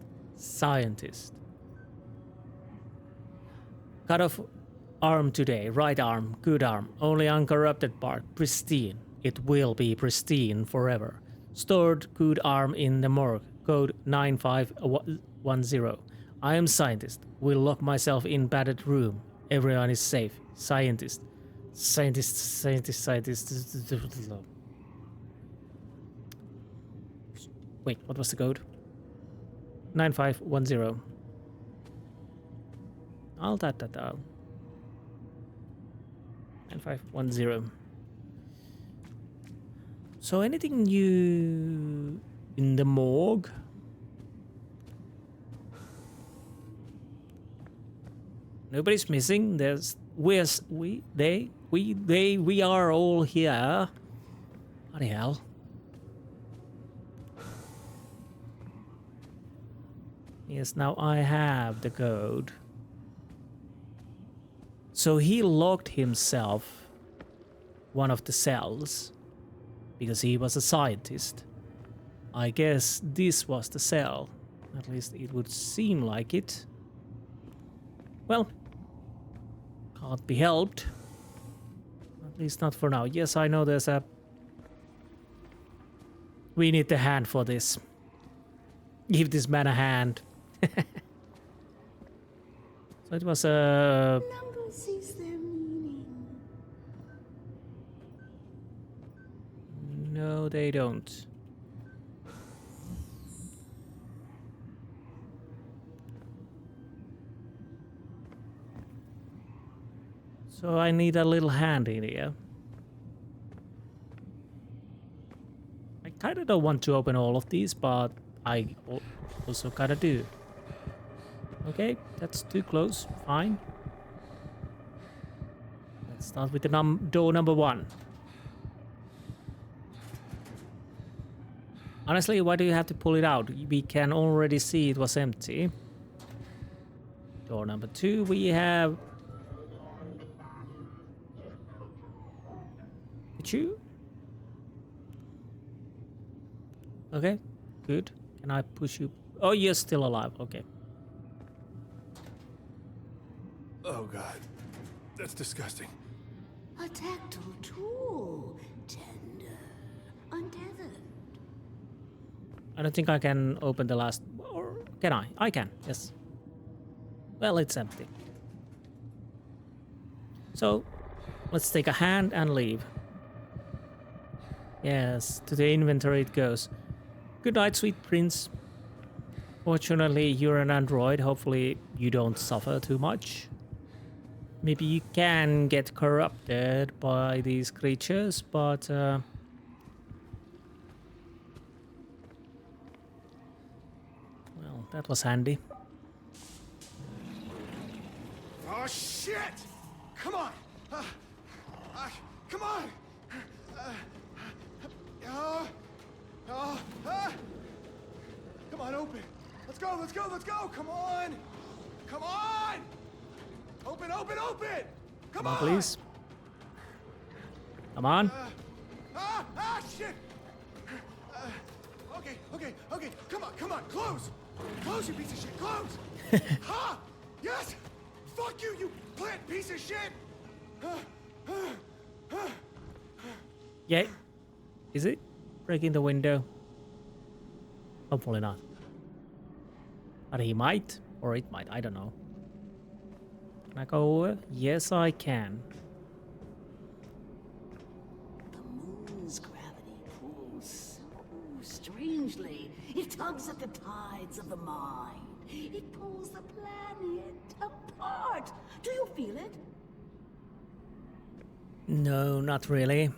Cut off arm today, right arm, good arm, only uncorrupted part, pristine. It will be pristine forever. Stored good arm in the morgue, code 9510. I am scientist. Will lock myself in padded room. Everyone is safe. Scientist. Wait, what was the code? 9510. I'll type that down. 9510. So anything new in the morgue? Nobody's missing. We are all here. What the hell? Yes, now I have the code. So he locked himself one of the cells because he was a scientist. I guess this was the cell. At least it would seem like it. Well, can't be helped. At least not for now. Yes, I know there's a... We need the hand for this. Give this man a hand. So it was a... Number sees their meaning. No, they don't. So I need a little hand in here. I kinda don't want to open all of these, but I also kinda do. Okay, that's too close. Fine. Let's start with the door number 1. Honestly, why do you have to pull it out? We can already see it was empty. Door number 2, we have... You? Okay, good. Can I push you? Oh, you're still alive. Okay. Oh god, that's disgusting. A tactile tool. Tender. Untethered. I don't think I can open the last... Or can I? I can, yes. Well, it's empty. So, let's take a hand and leave. Yes, to the inventory it goes. Good night, sweet prince. Fortunately, you're an android. Hopefully, you don't suffer too much. Maybe you can get corrupted by these creatures, but... Well, that was handy. Oh shit! come on! Come on! Come on, open! Let's go, let's go, let's go! Come on! Come on! Open, open, open! Come on! Please. Come on. Shit! Okay, come on, close! Close, you piece of shit, close! Ha! Yes! Fuck you, you plant piece of shit! Yeah. Is it breaking the window? Hopefully not. But he might, or it might, I don't know. Can I go over? Yes, I can. The moon's gravity pulls so strangely. It tugs at the tides of the mind. It pulls the planet apart. Do you feel it? No, not really.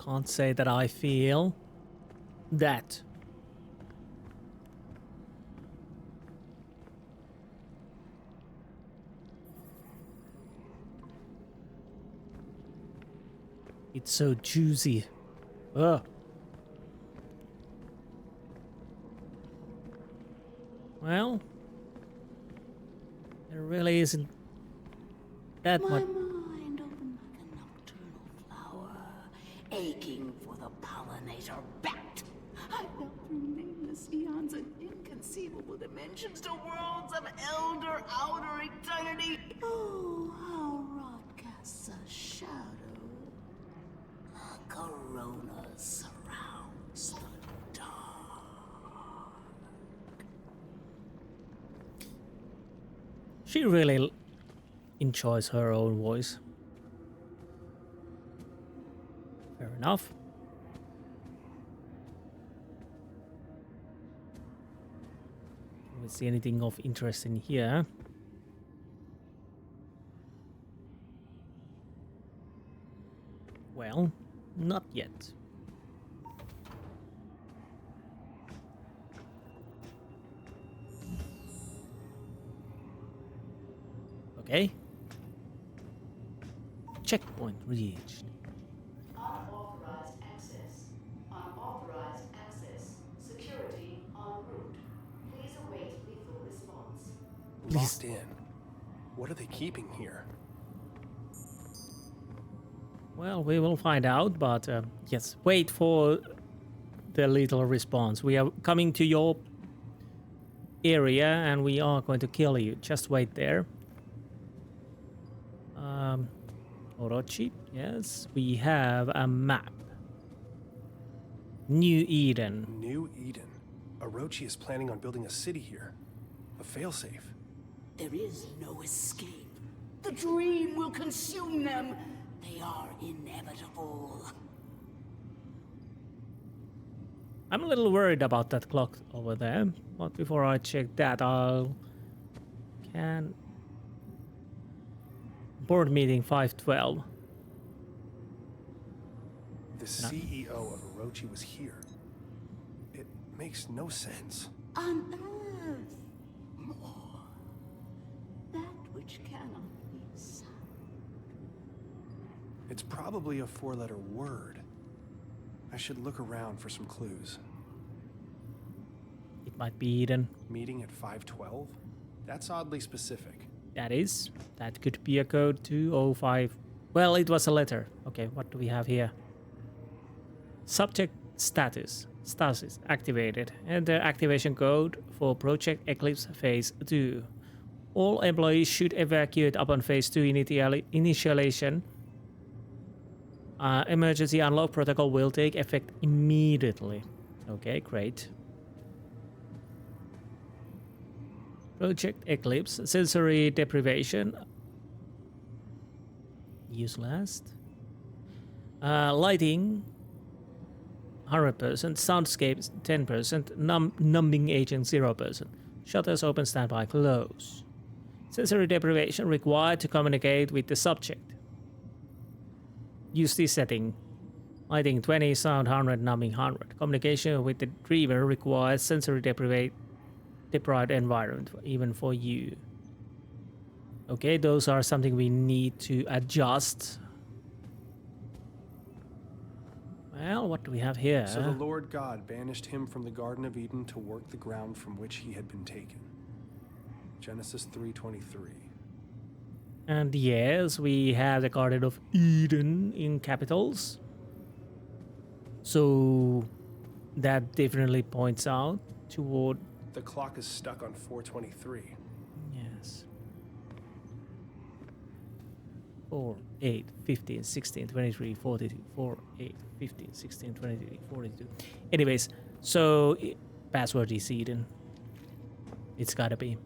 Can't say that I feel that. It's so juicy. Ugh. Well, there really isn't that My much. mind opened like a nocturnal flower, aching for the pollinator bat. I felt through nameless eons and inconceivable dimensions to worlds of elder outer eternity. Oh, how rot casts a shadow. A corona surrounds the dark. She really enjoys her own voice. Fair enough. Do we see anything of interest in here? Well, not yet. Okay. Checkpoint reached. Unauthorized access. Unauthorized access. Security en route. Please await lethal response. Locked in. What are they keeping here? Well, we will find out, but yes, wait for the lethal response. We are coming to your area and we are going to kill you. Just wait there. Orochi, yes, we have a map. New Eden. New Eden. Orochi is planning on building a city here. A failsafe. There is no escape. The dream will consume them. They are inevitable. I'm a little worried about that clock over there, but before I check that, board meeting 512. The CEO of Orochi was here. It makes no sense. Unearth more. That which cannot be sound. It's probably a 4-letter word. I should look around for some clues. It might be Eden. Meeting at 512? That's oddly specific. That could be a code 205. Well, it was a letter. Okay, what do we have here? Subject status activated. Enter activation code for Project Eclipse Phase 2. All employees should evacuate upon Phase 2 initialization. Emergency unlock protocol will take effect immediately. Okay, great. Project Eclipse, sensory deprivation. Use last. Lighting, 100%. Soundscapes, 10%. Numbing agent, 0%. Shutters open, standby, close. Sensory deprivation required to communicate with the subject. Use this setting. Lighting 20, sound 100, numbing 100. Communication with the dreamer requires sensory deprived environment, even for you. Okay, those are something we need to adjust. Well, what do we have here? So the Lord God banished him from the Garden of Eden to work the ground from which he had been taken. Genesis 3:23. And yes, we have the Garden of Eden in capitals. So that definitely points out toward... The clock is stuck on 4:23. Yes. 4, 8, 15, 16, 23, 42, 4, 8, 15, 16, 23, 42. Anyways, so password is Eden. It's gotta be.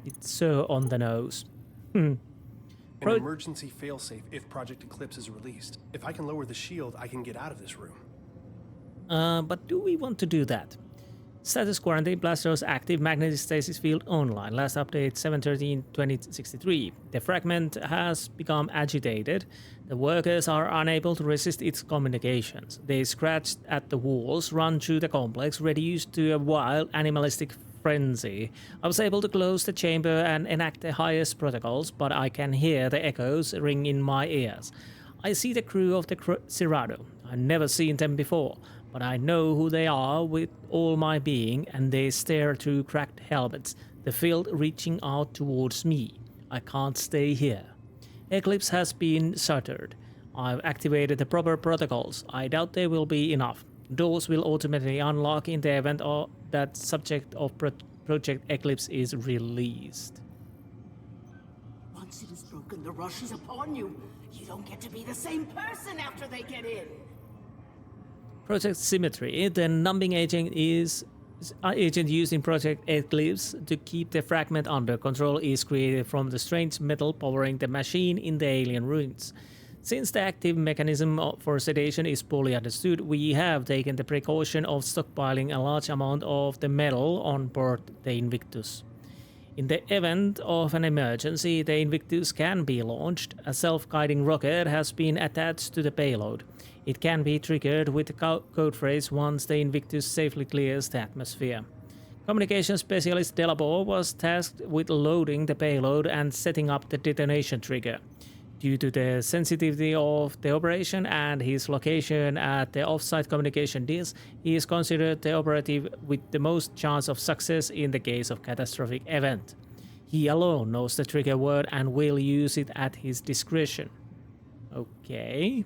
It's so on the nose. An emergency failsafe if Project Eclipse is released. If I can lower the shield, I can get out of this room. But do we want to do that? Status quarantine blasters active magnetic stasis field online. Last update 7/13/2063. The fragment has become agitated. The workers are unable to resist its communications. They scratch at the walls, run through the complex, reduced to a wild animalistic frenzy. I was able to close the chamber and enact the highest protocols, but I can hear the echoes ring in my ears. I see the crew of the Cyrano. I've never seen them before, but I know who they are with all my being, and they stare through cracked helmets, the field reaching out towards me. I can't stay here. Eclipse has been shuttered. I've activated the proper protocols. I doubt they will be enough. Doors will automatically unlock in the event that subject of Project Eclipse is released. Once it is broken, the rush is upon you. You don't get to be the same person after they get in. Project Symmetry, the numbing agent used in Project Eclipse to keep the fragment under control, is created from the strange metal powering the machine in the alien ruins. Since the active mechanism for sedation is poorly understood, we have taken the precaution of stockpiling a large amount of the metal on board the Invictus. In the event of an emergency, the Invictus can be launched. A self-guiding rocket has been attached to the payload. It can be triggered with the code phrase once the Invictus safely clears the atmosphere. Communication specialist Delabore was tasked with loading the payload and setting up the detonation trigger. Due to the sensitivity of the operation and his location at the off-site communication disk, he is considered the operative with the most chance of success in the case of catastrophic event. He alone knows the trigger word and will use it at his discretion. Okay.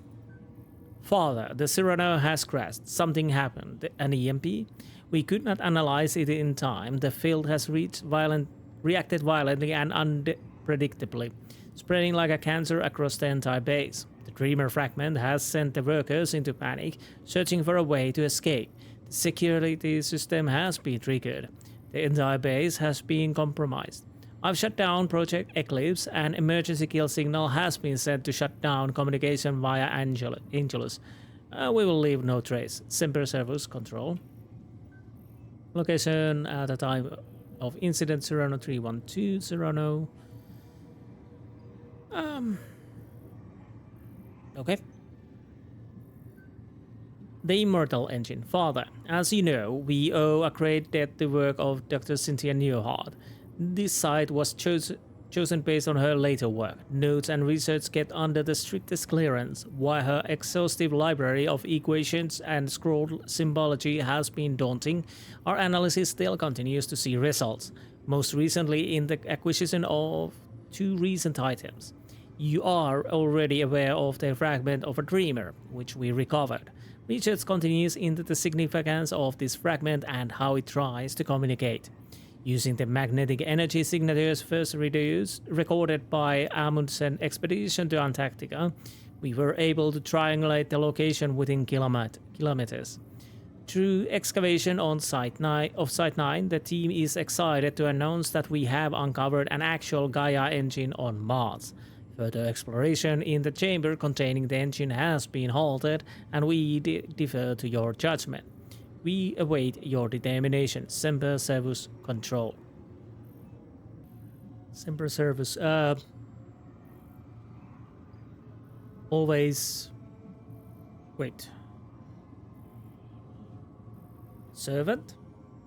Father, the Cyrano has crashed. Something happened. An EMP? We could not analyze it in time. The field has reacted violently and unpredictably, spreading like a cancer across the entire base. The Dreamer fragment has sent the workers into panic, searching for a way to escape. The security system has been triggered. The entire base has been compromised. I've shut down Project Eclipse. An emergency kill signal has been sent to shut down communication via Angelus. We will leave no trace. Semper Servus Control. Location at the time of incident Cyrano 312 Cyrano. Okay. The Immortal Engine. Father, as you know, we owe a great debt to the work of Dr. Cynthia Newehart. This site was chosen based on her later work. Notes and research get under the strictest clearance, while her exhaustive library of equations and scrolled symbology has been daunting. Our analysis still continues to see results, most recently in the acquisition of 2 recent items. You are already aware of the fragment of a Dreamer, which we recovered. Research continues into the significance of this fragment and how it tries to communicate. Using the magnetic energy signatures first recorded by Amundsen expedition to Antarctica, we were able to triangulate the location within kilometers. Through excavation on Site 9, the team is excited to announce that we have uncovered an actual Gaia engine on Mars. Further exploration in the chamber containing the engine has been halted, and we defer to your judgment. We await your determination. Semper Servus Control. Semper Servus. Always. Wait. Servant?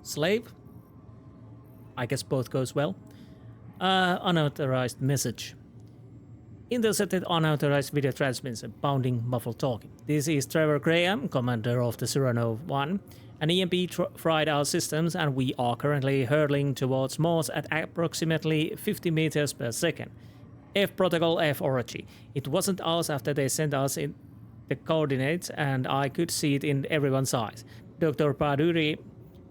Slave? I guess both goes well. Unauthorized message. Intercepted unauthorized video transmission, bounding muffled talking. This is Trevor Graham, commander of the Cyrano 1. An EMP fried our systems and we are currently hurtling towards Mars at approximately 50 meters per second. F protocol F origin. It wasn't us after they sent us in the coordinates and I could see it in everyone's eyes. Dr. Paduri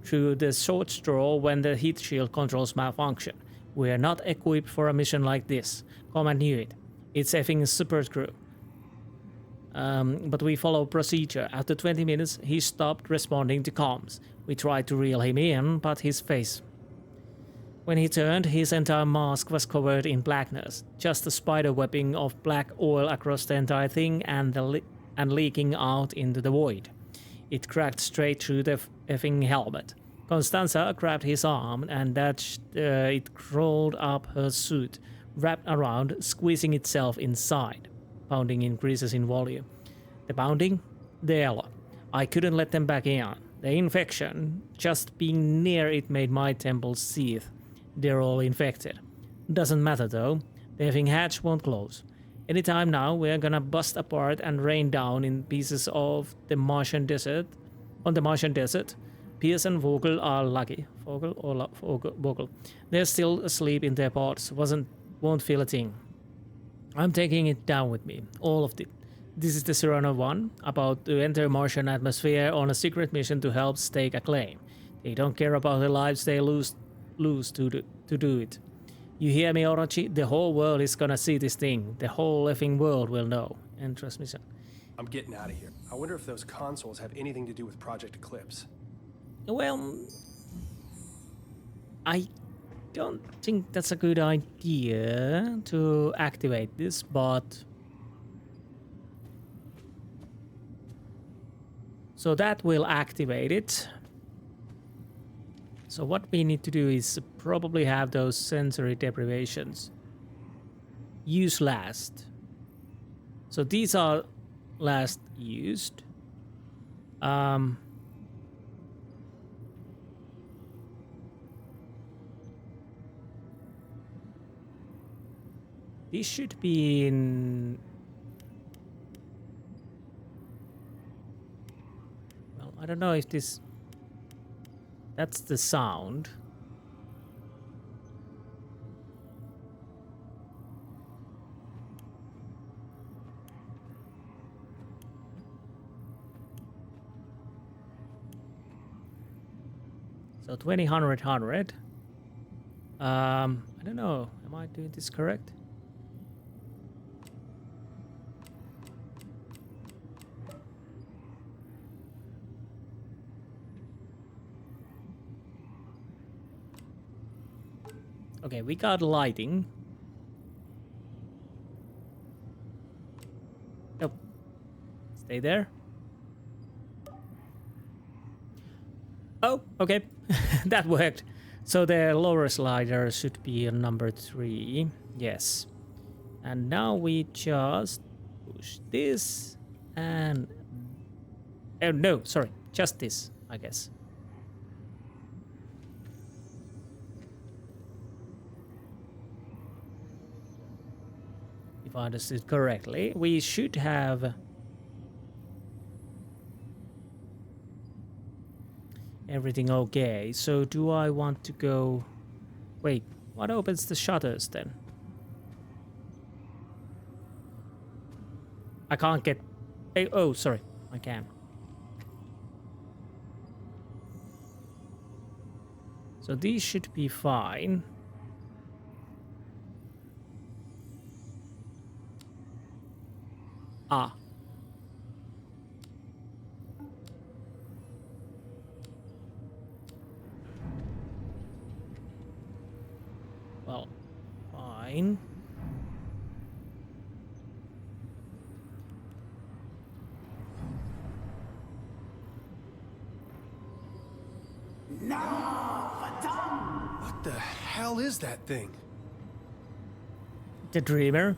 drew the short straw when the heat shield controls malfunction. We are not equipped for a mission like this. Command knew it. It's effing super crew. But we follow procedure. After 20 minutes, he stopped responding to comms. We tried to reel him in, but his face... When he turned, his entire mask was covered in blackness. Just a spider webbing of black oil across the entire thing and leaking out into the void. It cracked straight through the effing helmet. Constanza grabbed his arm and it crawled up her suit, wrapped around, squeezing itself inside. Pounding increases in volume. The pounding? The airlock. I couldn't let them back in. The infection, just being near it made my temples seethe. They're all infected. Doesn't matter though. The effing hatch won't close. Anytime now we're gonna bust apart and rain down in pieces of the Martian desert. On the Martian desert. Pierce and Vogel are lucky. Vogel. They're still asleep in their pods. Won't feel a thing. I'm taking it down with me. All of it. This is the Cyrano 1, about to enter Martian atmosphere on a secret mission to help stake a claim. They don't care about the lives they lose to do it. You hear me, Orochi? The whole world is gonna see this thing. The whole effing world will know. End transmission. I'm getting out of here. I wonder if those consoles have anything to do with Project Eclipse. Well, I don't think that's a good idea to activate this, but... So that will activate it. So what we need to do is probably have those sensory deprivations. Use last. So these are last used. These should be in... Well, I don't know if this... That's the sound. So 20, 100, 100. I don't know. Am I doing this correct? Okay, we got lighting. Nope. Stay there. Oh, okay. That worked. So the lower slider should be number 3. Yes. And now we just push this and... Oh, no, sorry. Just this, I guess. If I understood correctly, we should have everything okay. So do I want to go... Wait, what opens the shutters then? I can't get... Oh, sorry, I can. So these should be fine. Ah. Well, fine. What the hell is that thing? The Dreamer.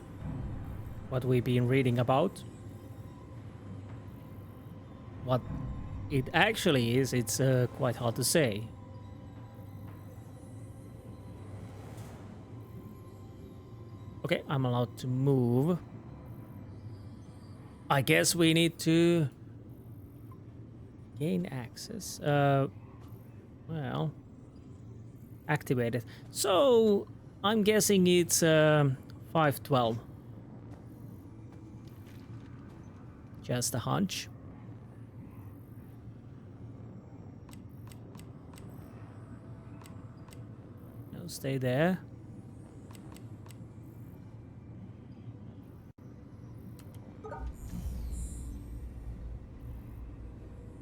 What we've been reading about. What it actually is, it's quite hard to say. Okay, I'm allowed to move. I guess we need to gain access. Well, activate it. So I'm guessing it's 512. Just a hunch. No, stay there.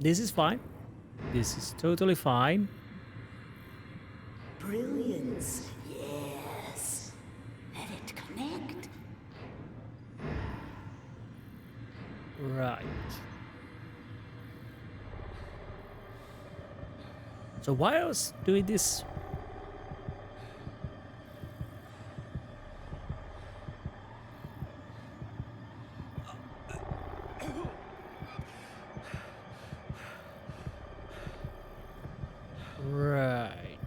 This is fine. This is totally fine. Brilliance. Yes. Let it connect. Right. So why else doing this? Right.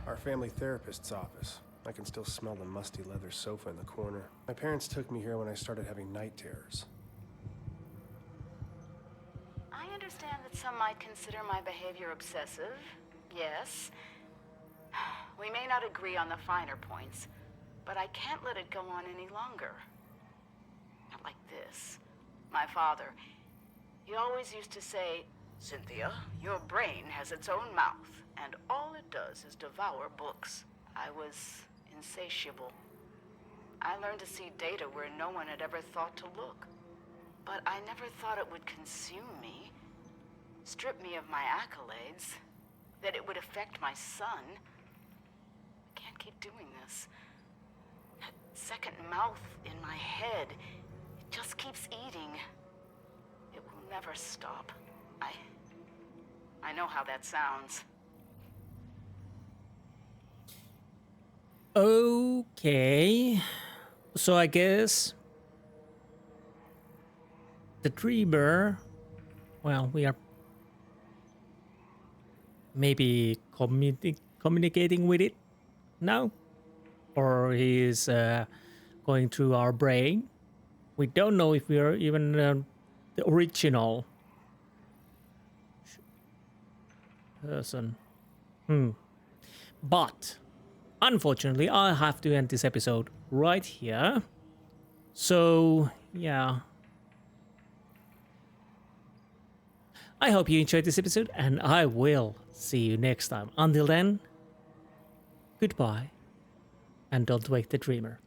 Our family therapist's office. I can still smell the musty leather sofa in the corner. My parents took me here when I started having night terrors. I understand that some might consider my behavior obsessive. Yes. We may not agree on the finer points, but I can't let it go on any longer. Not like this. My father, he always used to say, "Cynthia, your brain has its own mouth, and all it does is devour books." I was insatiable. I learned to see data where no one had ever thought to look. But I never thought it would consume me, strip me of my accolades, that it would affect my son. I can't keep doing this. That second mouth in my head, it just keeps eating. It will never stop. I know how that sounds. Okay. So I guess the dreamer, well, we are maybe communicating with it now, or he is going through our brain. We don't know if we are even the original person. But unfortunately, I have to end this episode right here. So, yeah. I hope you enjoyed this episode, and I will see you next time. Until then, goodbye, and don't wake the dreamer.